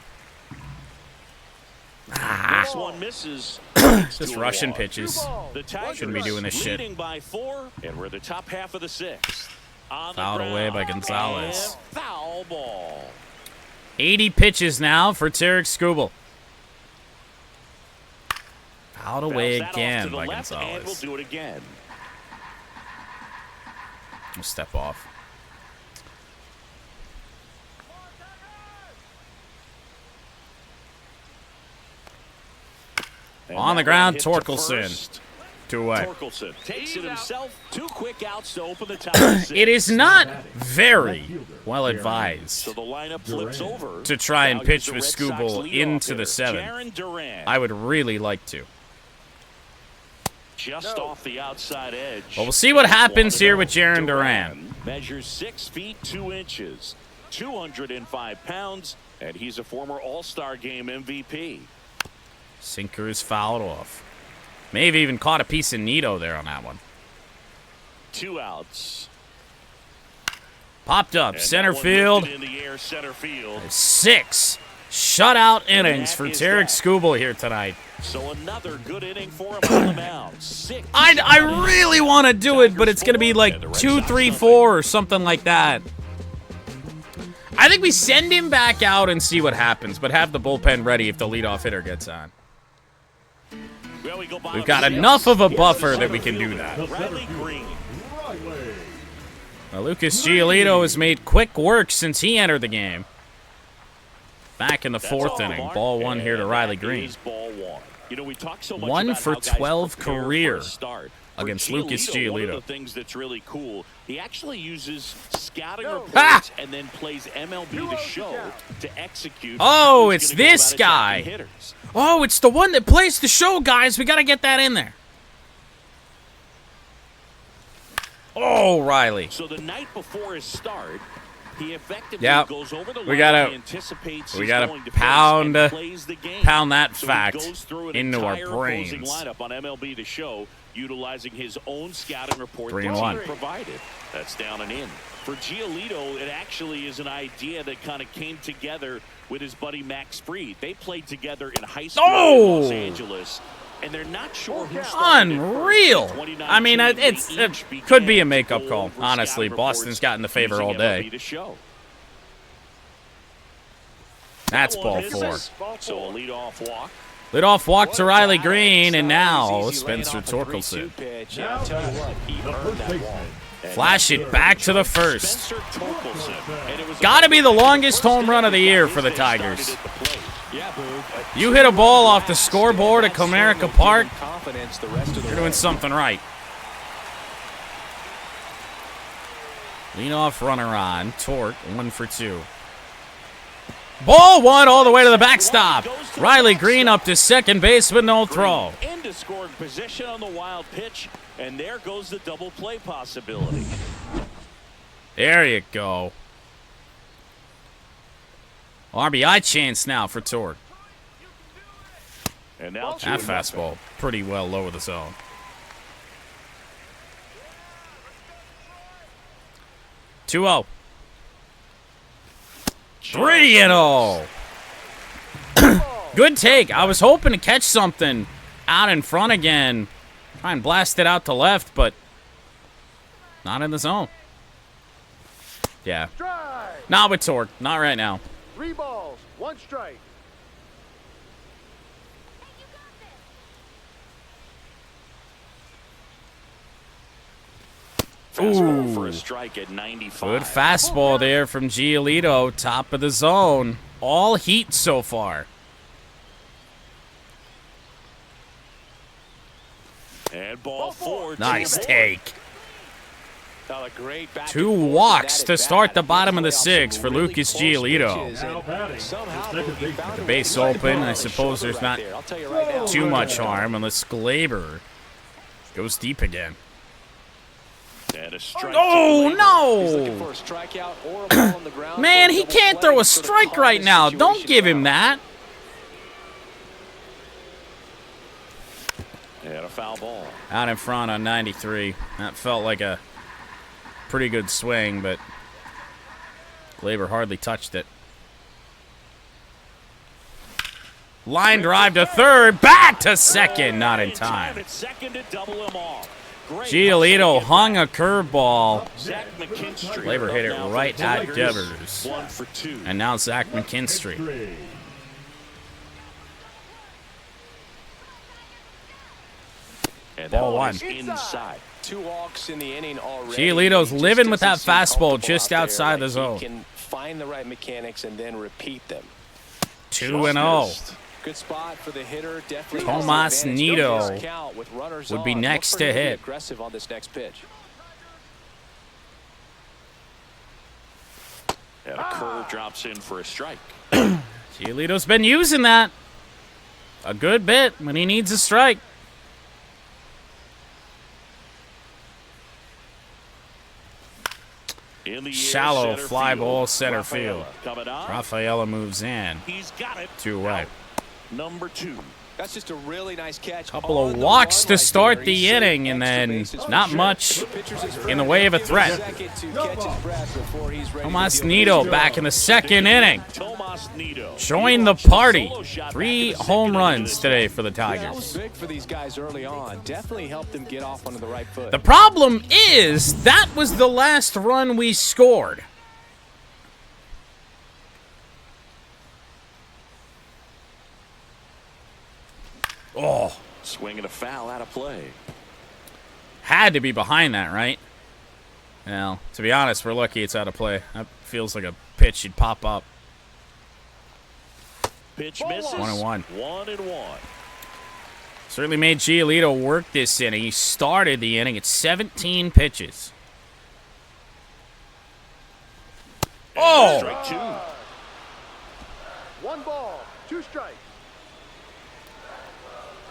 This one misses. Just rushing pitches. The Tigers Shouldn't be doing this shit. leading by 4, and we're the top half of the 6th. On the Fouled away by ground, Gonzalez. and foul ball. 80 pitches now for Tarek Skubal. Fouled away Bounce that off again to the by left, and we'll Gonzalez. do it again. We'll step off. And On the that ground, one hit to Torkelson. first. 2 away. Torkelson takes it himself. 2 quick outs to open the top of 6. It is not very well advised So the lineup flips over to try and Now pitch here's with the Red Sox Skubal leadoff into the hitter, 7th. Jaron Duran. I would really like to. Just off the outside edge. Well, we'll see what happens here with Jaron Duran. Measures 6 feet 2 inches, 205 pounds, and he's a former All-Star Game MVP. Sinker is fouled off. May have even caught a piece of Nito there on that one. 2 outs. Popped up, And center that one field. lifted in the air, center field. 6 shutout innings that for is Tarek that. Skubal here tonight. So another good inning for him on the mound. 6. I really want to do it, but it's going to be like 2, 3, 4 or something like that. I think we send him back out and see what happens, but have the bullpen ready if the leadoff hitter gets on. Well, we go bottom We've got 6. enough of a Here's buffer the that we can center do fielder, that. Riley Green. Riley. Now, Lucas Giolito has made quick work since he entered the game. Back in the 4th inning. Ball 1 here to And Riley that Green. is ball 1. You know, we talk so much 1 about for how guys 12 prepare for career a start. For against Lucas One Giolito. of the things that's really cool, he actually uses scouting Ha! reports and then plays MLB The Show to execute. Oh, who's it's gonna go this about attacking guy. hitters. Oh, it's the one that plays the show, guys. We got to get that in there. Oh, Riley. So the night before his start, he effectively Yep. goes over the We line, gotta- he anticipates we he's gotta going to pound- face and plays the game. pound that So he fact goes through an into our entire opposing brains. lineup on MLB The Show, utilizing his own scouting report 3-1. that he provided. That's down and in. For Giolito, it actually is an idea that kind of came together with his buddy Max Fried. They played together in high school Oh! in Los Angeles, and they're not sure who started it Unreal. first. In I mean, 2019, it they each could be a began makeup to call. go over Honestly, scouting Boston's reports gotten the favor using all day. MLB The Show. That's That ball one 4. misses. So a leadoff walk. Leadoff walk to Riley What a Green, job. and It's now easy laying Spencer off a 3-2 Torkelson. pitch. Now Yeah, I'll tell you what, he the earned first that baseman. ball. Flash it back to the first. Spencer Torkelson. And it was Gotta be the longest first home run of the year inning for the they started Tigers. at the plate. Yeah, Boog. You hit a ball off the scoreboard at Comerica Park, Confidence the rest of the you're doing way. something right. Lead-off runner on. Torque, 1 for 2. Ball 1 all the way to the backstop. Riley Green up to second base with no throw. Into scoring position on the wild pitch, and there goes the double play possibility. There you go. RBI chance now for Torque. And now That fastball pretty well low of the zone. (2-0). 3-0. Good take. I was hoping to catch something out in front again. Try and blast it out to left, but not in the zone. Yeah. Strike. Not with Torque. Not right now. 3 balls, 1 strike. Fastball for a strike at 95. Good fastball there from Giolito. Top of the zone. All heat so far. And ball 4. Nice 2-1. take. A great back 2 and forth walks with to that start at the bat. bottom of the Play off some 6th for really Lucas close Giolito. pitches, Now and batting, somehow the second he found baseman. a The way base to get open. on I the suppose shoulder there's right not there. I'll tell you right now, too much harm unless Glaber goes deep again. And a strike. Oh, He's looking no! for a strikeout or a ball on the ground Man, for a he double can't play throw a to sort of strike calm right the now. Don't situation give him down. that. And a foul ball. Out in front on 93. That felt like a pretty good swing, but Glaber hardly touched it. Line drive to third, back to second, not in time. Giolito hung a curveball. Glaber hit it right at Devers. And now Zach McKinstry. Ball one. Inside. 2 walks in the inning already. Giolito's living with that fastball just outside the zone. He can find the right mechanics and then repeat them. 2-0. Good spot for the hitter. Definitely Tomas Nido would be next to hit. Aggressive on this next pitch. And a curve drops in for a strike. Giolito's been using that a good bit when he needs a strike. Shallow fly ball center field. Rafaela moves in. He's got it. 2 away. Number 2. That's just a really nice catch. Couple of walks to start the inning, and then not much in the way of a threat. Tomas Nido back in the second inning. Join the party. 3 home runs today for the Tigers. Big for these guys early on. Definitely helped them get off onto the right foot. The problem is that was the last run we scored. Oh. Swing and a foul out of play. Had to be behind that, right? Well, to be honest, we're lucky it's out of play. That feels like a pitch should pop up. Pitch misses. 1-1. 1-1. Certainly made Giolito work this inning. He started the inning at 17 pitches. Oh! Strike 2. 1 ball, 2 strikes.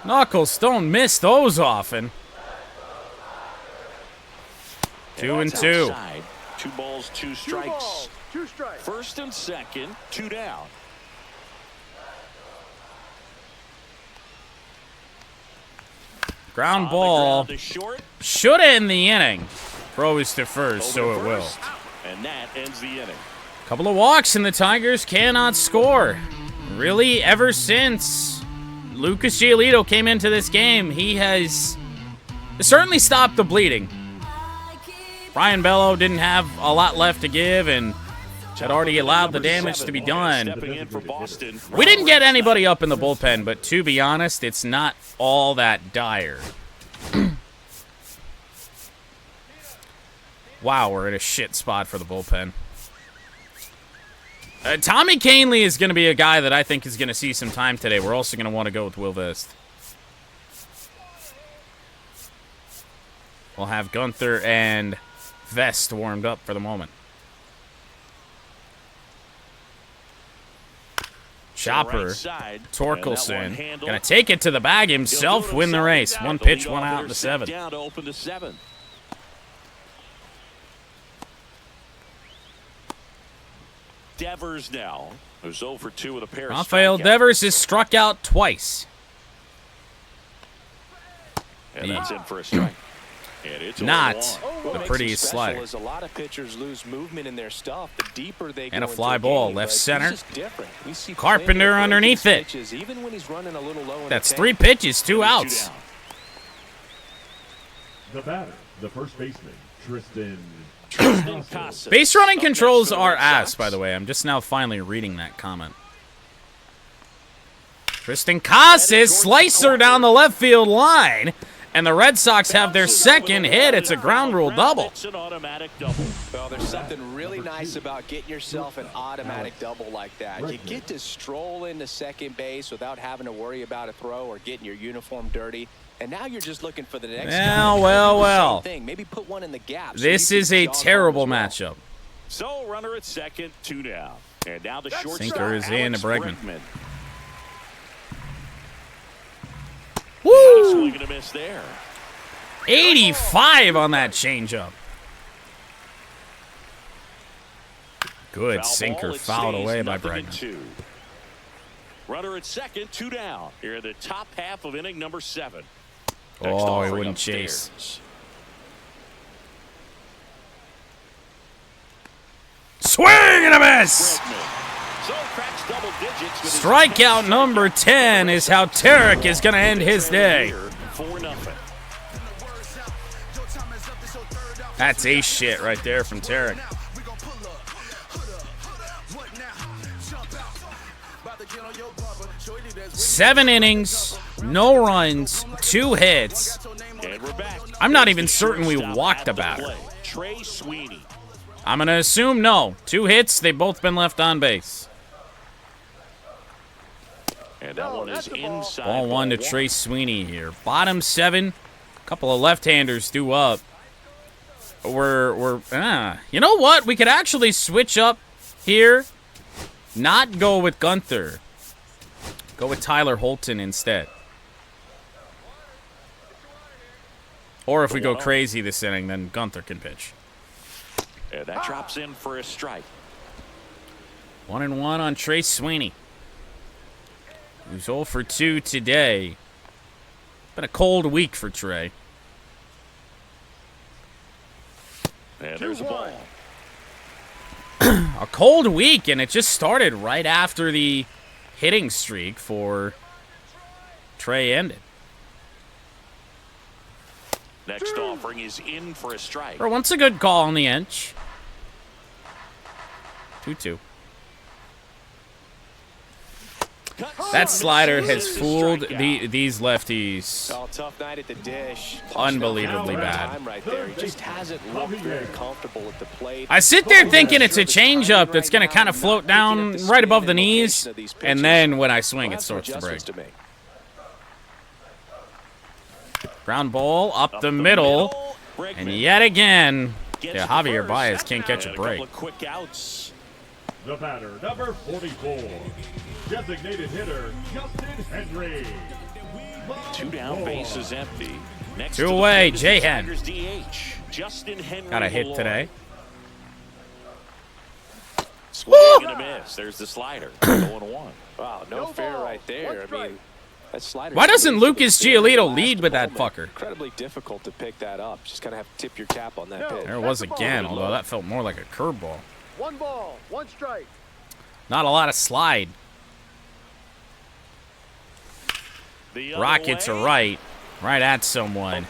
Knuckles don't miss those often. 2-2. Outside. 2 balls, 2 strikes. 2 balls, 2 strikes. First and second, 2 down. Ground ball should end the inning. Throw is to first, so it will. And that ends the inning. Couple of walks and the Tigers cannot score. Really, ever since Lucas Giolito came into this game, he has certainly stopped the bleeding. Brian Bello didn't have a lot left to give and had already allowed the damage to be done. We didn't get anybody up in the bullpen, but to be honest, it's not all that dire. Wow, we're in a shit spot for the bullpen. Tommy Canley is going to be a guy that I think is going to see some time today. We're also going to want to go with Will Vest. We'll have Gunther and Vest warmed up for the moment. Chopper, Torkelson, going to take it to the bag himself, win the race. 1 pitch, 1 out in the 7th. Devers now, who's 0 for 2 with a pair of Rafael Devers is struck out twice. And that's in for a strike. And it's not the prettiest slider. A lot of pitchers lose movement in their stuff. The deeper they and go a fly into ball game, left center. Carpenter underneath it. Pitches, even when he's running a little low in That's the 3 pitches, 2 outs. The batter, the first baseman, Tristan Casas. Base running controls are ass, by the way. I'm just now finally reading that comment. Tristan Casas, slicer down the left field line. And the Red Sox have their second hit. It's a ground rule double. It's an automatic double. Well, there's something really nice about getting yourself an automatic double like that. You get to stroll into second base without having to worry about a throw or getting your uniform dirty. And now you're just looking for the next well. Maybe put one in the gap. This is a terrible matchup. So, runner at second, 2 down. And now the short sinker is in to Bregman. Woo! Swing and a miss there. 85 on that changeup. Good Foul sinker ball, fouled away by Bregman. 2. Runner at second, 2 down. Here in the top half of inning number 7. Oh, he wouldn't chase. Swing and a miss! Strikeout number 10 is how Tarek is going to end his day. That's ace shit right there from Tarek. 7 innings, no runs, 2 hits. I'm not even certain we walked a batter. I'm going to assume no. 2 hits, they've both been left on base. And that one is inside. Ball 1 to Trey Sweeney here. Bottom 7, a couple of left-handers due up. You know what? We could actually switch up here. Not go with Gunther. Go with Tyler Holton instead. Or if we go crazy this inning, then Gunther can pitch. And that drops in for a strike. 1-1 on Trey Sweeney, who's 0 for 2 today. Been a cold week for Trey. And there's a ball. A cold week, and it just started right after the hitting streak for Trey ended. Next offering is in for a strike. Or once a good call on the inch. 2-2. That slider has fooled these lefties Tough night at the dish. unbelievably bad. Right there. He just hasn't looked very comfortable at the plate. I sit there thinking it's a changeup that's going to kind of float down right above the knees, and then when I swing, it starts to break. Ground ball up the middle, and yet again, Javier Baez can't catch a break. The batter, number 44, designated hitter, Justin Henry. 2 down, bases empty. Next 2 away, to the J-Hen. DH, Justin Henry. Got a hit today. Swing and a miss. There's the slider. 0-1. Wow, no fair right there. I mean, that slider. Why doesn't Lucas Giolito lead with that fucker? Incredibly difficult to pick that up. Just kind of have to tip your cap on that pitch. There it was again, although that felt more like a curveball. 1 ball, 1 strike. Not a lot of slide. Rockets are right at someone.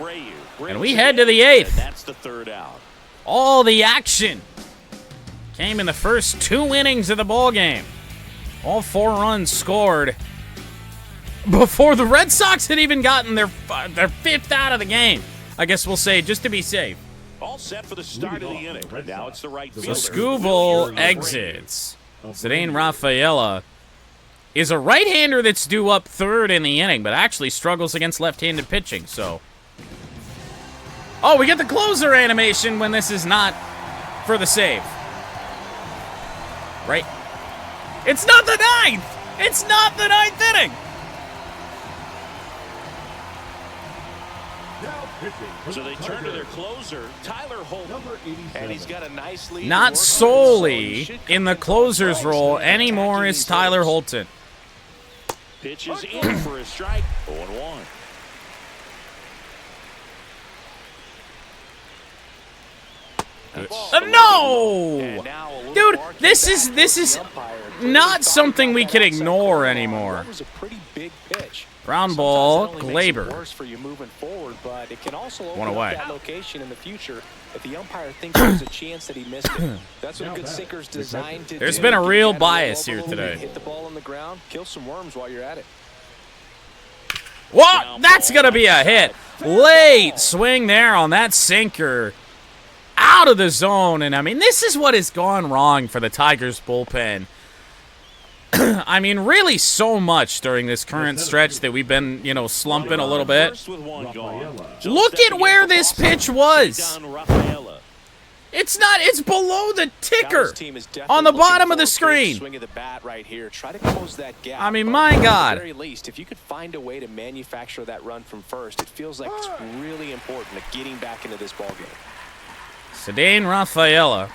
And we head to the 8th. That's the 3rd out. All the action came in the first 2 innings of the ball game. All 4 runs scored before the Red Sox had even gotten their 5th out of the game. I guess we'll say, just to be safe. All set for the start of the inning. Now it's the right fielder. So Skubal exits. Ceddanne Rafaela is a right-hander that's due up 3rd in the inning, but actually struggles against left-handed pitching, so. Oh, we get the closer animation when this is not for the save. Right? It's not the 9th! It's not the 9th inning! So they turn to their closer, Tyler Holton, and he's got a nice lead. Not solely in the closer's role anymore is Tyler Holton. Pitches in for a strike. 0-1. No! Dude, this is not something we can ignore anymore. That was a pretty big pitch. Ground ball, Glaber. Worse for you moving forward, but it can also One open away. up that location in the future if the umpire thinks there's a chance that he missed it. That's what a good sinker's designed to do. There's been a real bias here today. Hit the ball on the ground, kill some worms while you're at it. What? That's going to be a hit. Late swing there on that sinker. Out of the zone. And, I mean, this is what has gone wrong for the Tigers bullpen. I mean, really so much during this current stretch that we've been, slumping a little bit. Look at where this pitch was. It's not, it's below the ticker on the bottom of the screen. I mean, my God. At the very least, if you could find a way to manufacture that run from first, it feels like it's really important at getting back into this ballgame. Ceddanne Rafaela.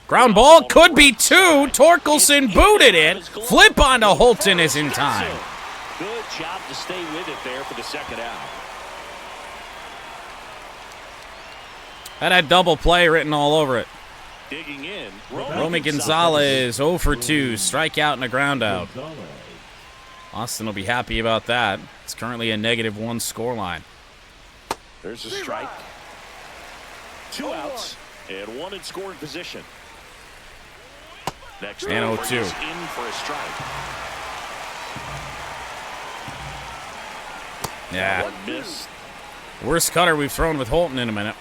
Ground ball could be 2. Torkelson booted it. Flip onto Holton is in time. Good job to stay with it there for the second out. That had double play written all over it. Digging in, Romy Gonzalez 0 for 2, strikeout and a ground out. Austin will be happy about that. It's currently a -1 scoreline. There's a strike. 2 outs and 1 in scoring position. Next and 0-2. is in for a strike. Yeah. One miss. Worst cutter we've thrown with Holton in a minute.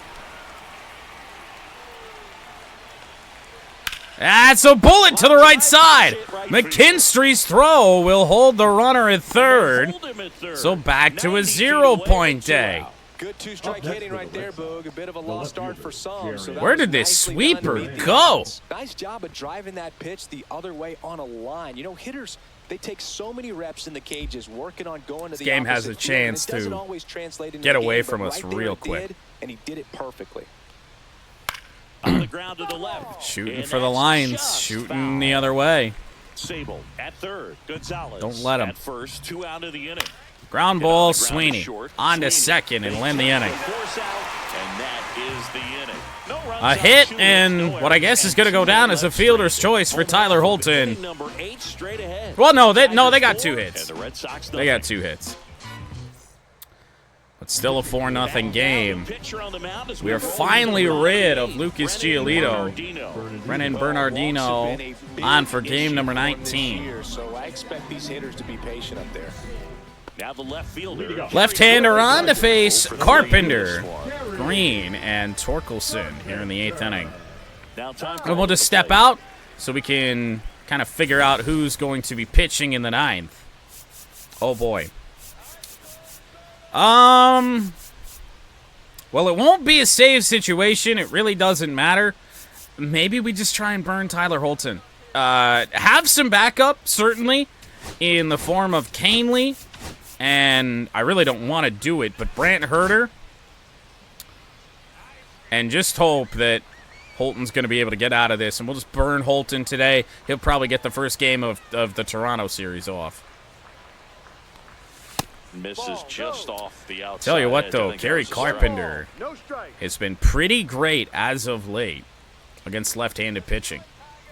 That's a bullet to the right side. McKinstry's throw will hold the runner at third. So back to a 0-point day. Good two-strike hitting right there, Boog. A bit of a lost start for some. So where did this sweeper go? Nice job of driving that pitch the other way on a line. You know, hitters, they take so many reps in the cages working on going to the game has a chance to get away from us real quick. And he did it perfectly. On the ground to the left. Shooting for the lines, shooting the other way. Sable at third. Gonzalez. Don't let him. At first, 2 out of the inning. Ground ball, Sweeney. On to second and win the inning. A hit and what I guess is going to go down as a fielder's choice for Tyler Holton. Well, no, they got 2 hits. They got 2 hits. But still a 4-0 game. We are finally rid of Lucas Giolito. Brennan Bernardino on for game number 19. So I expect these hitters to be patient up there. Now the left fielder. Left-hander on to face Carpenter, Green, and Torkelson here in the 8th inning. And we'll just step out so we can kind of figure out who's going to be pitching in the 9th. Oh, boy. Well, it won't be a save situation. It really doesn't matter. Maybe we just try and burn Tyler Holton. Have some backup, certainly, in the form of Canely. And I really don't want to do it, but Brant Herter. And just hope that Holton's going to be able to get out of this. And we'll just burn Holton today. He'll probably get the first game of the Toronto series off. Misses just off the outside. Tell you what, though, Kerry Carpenter has been pretty great as of late against left-handed pitching.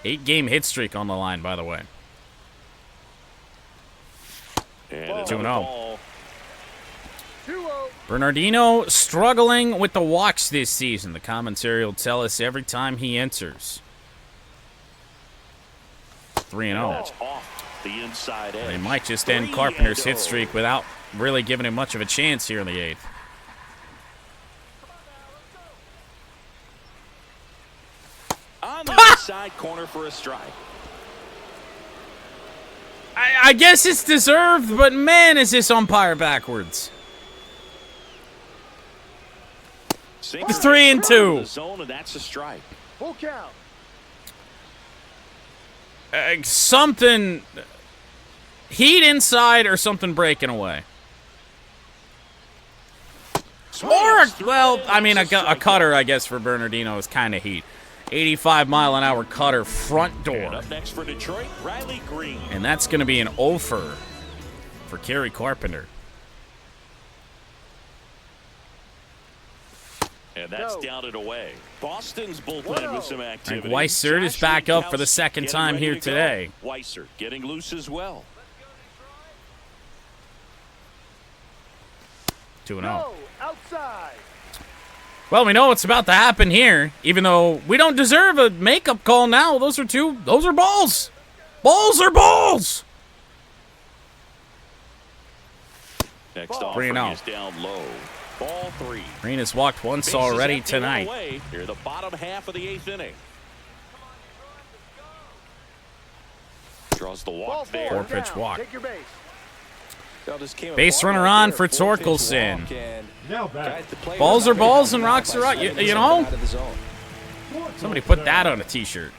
8-game hit streak on the line, by the way. 2-0. Bernardino struggling with the walks this season. The commentary will tell us every time he enters. 3-0. That's off the inside edge. They might just end Carpenter's hit streak without really giving him much of a chance here in the 8th. On the inside corner for a strike. I guess it's deserved, but man, is this umpire backwards. It's 3-2. Zone, and that's a strike. Full count. Something heat inside or something breaking away. Or, well, I mean, a cutter, I guess, for Bernardino is kind of heat. 85-mile-an-hour cutter front door. Up next for Detroit, Riley Green. And that's going to be an offer for Kerry Carpenter. And that's down and away. Boston's bullpen with some activity. And Weissert is back up for the second time here today. Weissert getting loose as well. 2-0. Outside. Well, we know what's about to happen here, even though we don't deserve a makeup call now. Those are balls. Balls are balls. Next offering is down low. Ball 3. Green has walked once already tonight. Here, the bottom half of the 8th inning. Draws the walk there. 4-pitch walk. Take your base. Base runner on for Torkelson. Balls are balls and rocks are rocks. You know? Somebody put that on a t-shirt.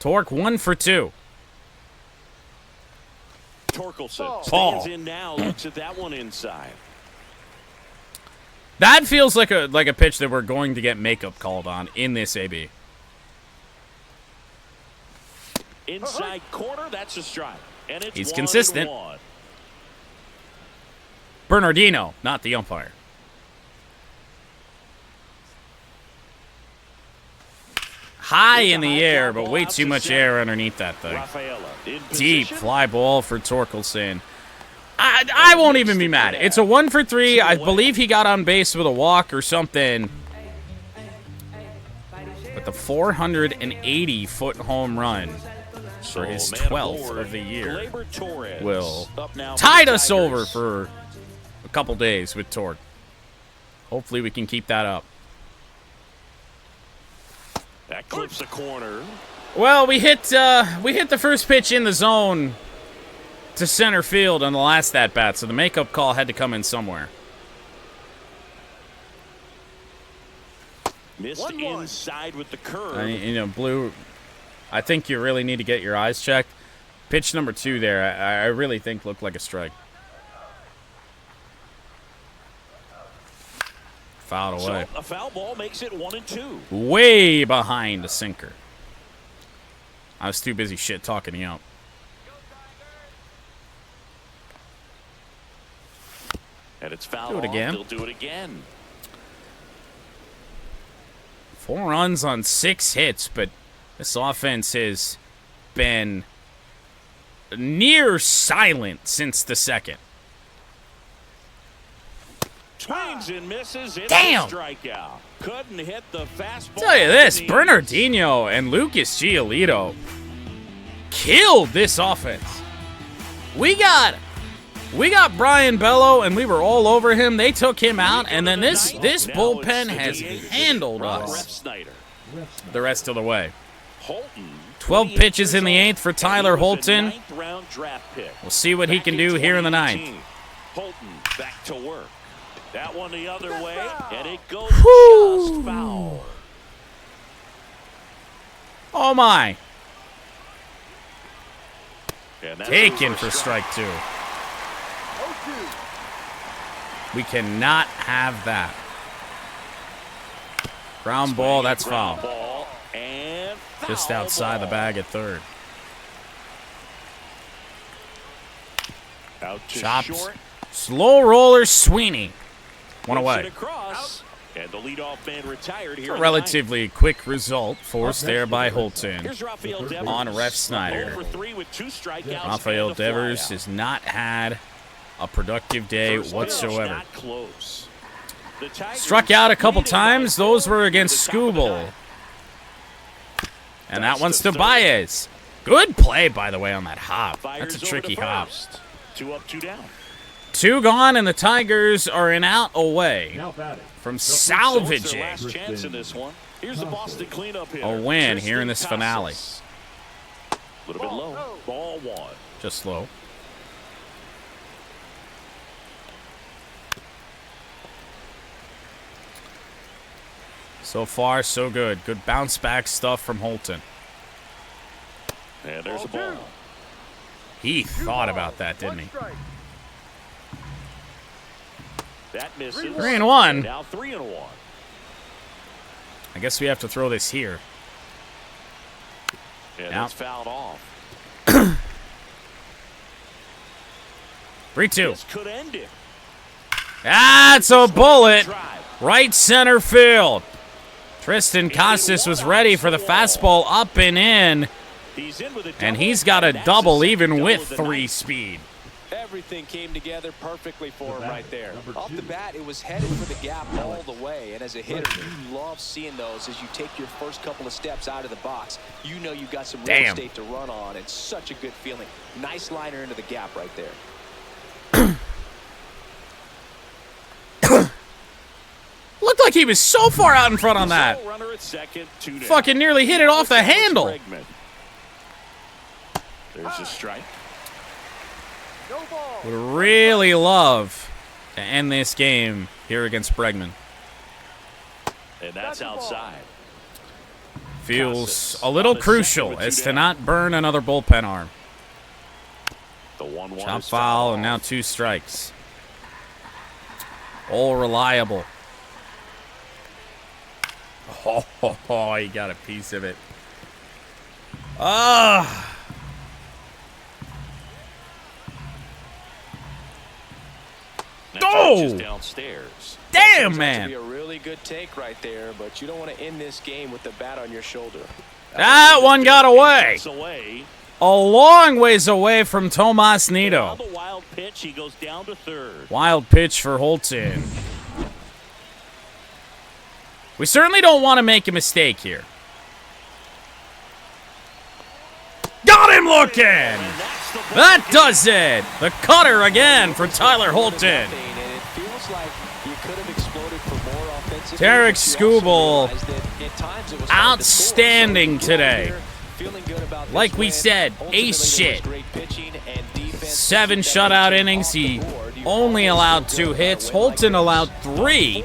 Torque 1 for 2. Torkelson stands in now, looks at that one inside. That feels like a pitch that we're going to get makeup called on in this AB. Inside corner, that's a strike. And it's He's consistent. 1-1. Bernardino, not the umpire. High in the air, but way too much air underneath that thing. Rafaela in Deep position. fly ball for Torkelson. I won't even be mad. It's a 1 for 3. I believe he got on base with a walk or something. But the 480-foot home run for his So, man 12th aboard, of the year Gleyber Torres will up now for tide the us Tigers. over for a couple days with Torque. Hopefully we can keep that up. That clips the corner. Well, we hit the first pitch in the zone to center field on the last at-bat, so the makeup call had to come in somewhere. Missed 1-1. inside with the curve. Blue, I think you really need to get your eyes checked. Pitch number 2 there, I really think looked like a strike. Fouled away. So a foul ball makes it 1-2. Way behind the sinker. I was too busy shit talking you out. And it's fouled Do it again. off. They'll do it again. 4 runs on 6 hits, but this offense has been near silent since the second. Swings and misses. It's Damn. a strikeout. Couldn't hit the fastball. Tell you this, Knees. Bernardino and Lucas Giolito killed this offense. We got Brian Bello, and we were all over him. They took him out, and then this bullpen has handled Ref us Snyder. the rest of the way. Holton. 12 pitches in the 8th for Tyler Holton. Ninth-round draft pick. We'll see what he can do here in the 9th. Holton back to work. That one the other way, and it goes Whew. just foul. Oh my. And that's Taken over for a strike 2. 0-2. We cannot have that. Ground ball, that's foul. Ground ball and Just foul outside the ball. bag at third. Out to Chops. short. Slow roller Sweeney. One Whips away. it across. And the leadoff man retired here. A in the relatively quick result forced there by ninth. Holton. Here's Rafael Devers. On Ref Snyder. 0 for 3 with 2 strikeouts. Rafael and a Devers flyout. has not had a productive day First pitch, whatsoever. not close. The Tigers Struck out a couple leading by times. Those were 4 against to the top of the Skubal. ninth. And that That's one's the to third. Baez. Good play, by the way, on that hop. Fires That's a over tricky to hop. first. 2 up, 2 down. 2 gone, and the Tigers are an out away Now batting. from It's their salvaging last chance in this one. Here's the Boston cleanup hitter. a win here in Tristan this finale. Casas. A little bit low. Ball 1. Just slow. So far, so good. Good bounce back stuff from Holton. And there's a ball. He thought about that, didn't he? 1 strike. That misses. 3-1. Now 3-1. I guess we have to throw this here. And Yeah. it's fouled off. 3-2. This could end it. That's a bullet. Drive. Right center field. Tristan Casas was ready for the fastball up and in, He's in with a and double, he's got a and that's double his even double with of the 3 night. speed. Everything came together perfectly for him right there. Number Off the 2. bat, it was headed for the gap all the way. And as a hitter, you love seeing those as you take your first couple of steps out of the box. You know you've got some real Damn. estate to run on. It's such a good feeling. Nice liner into the gap right there. Looked like he was so far out in front on that. Sole runner at second, 2 down. Fucking nearly hit it off the handle. Bregman. There's a strike. No ball. Would really love to end this game here against Bregman. And that's outside. Feels Casas a little on his crucial second with as 2 to down. not burn another bullpen arm. The 1-1 Chop is foul fouled and now off. 2 strikes. All reliable. Oh, he got a piece of it. Ah. Oh! Downstairs. Damn, Be man. a really good take right there, but you don't want to end this game with the bat on your shoulder. That one got away. It's away. A long ways away from Tomas Now Nido. the wild pitch. He goes down to third. Wild pitch for Holton. We certainly don't want to make a mistake here. Got him looking! That does it! The cutter again for Tyler Holton. Tarek Skubal, outstanding today. Like we said, ace shit. 7 shutout innings. He only allowed 2 hits. Holton allowed 3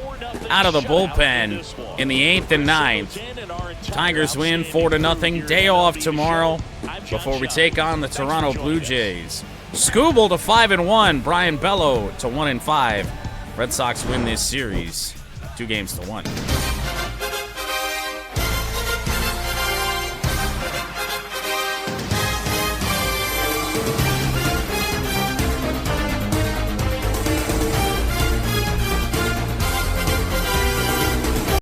out of the bullpen in the 8th and 9th. Tigers win 4-0. Day off tomorrow before we take on the Toronto Blue Jays. Skubal to 5-1. Brian Bello to 1-5. Red Sox win this series 2-1.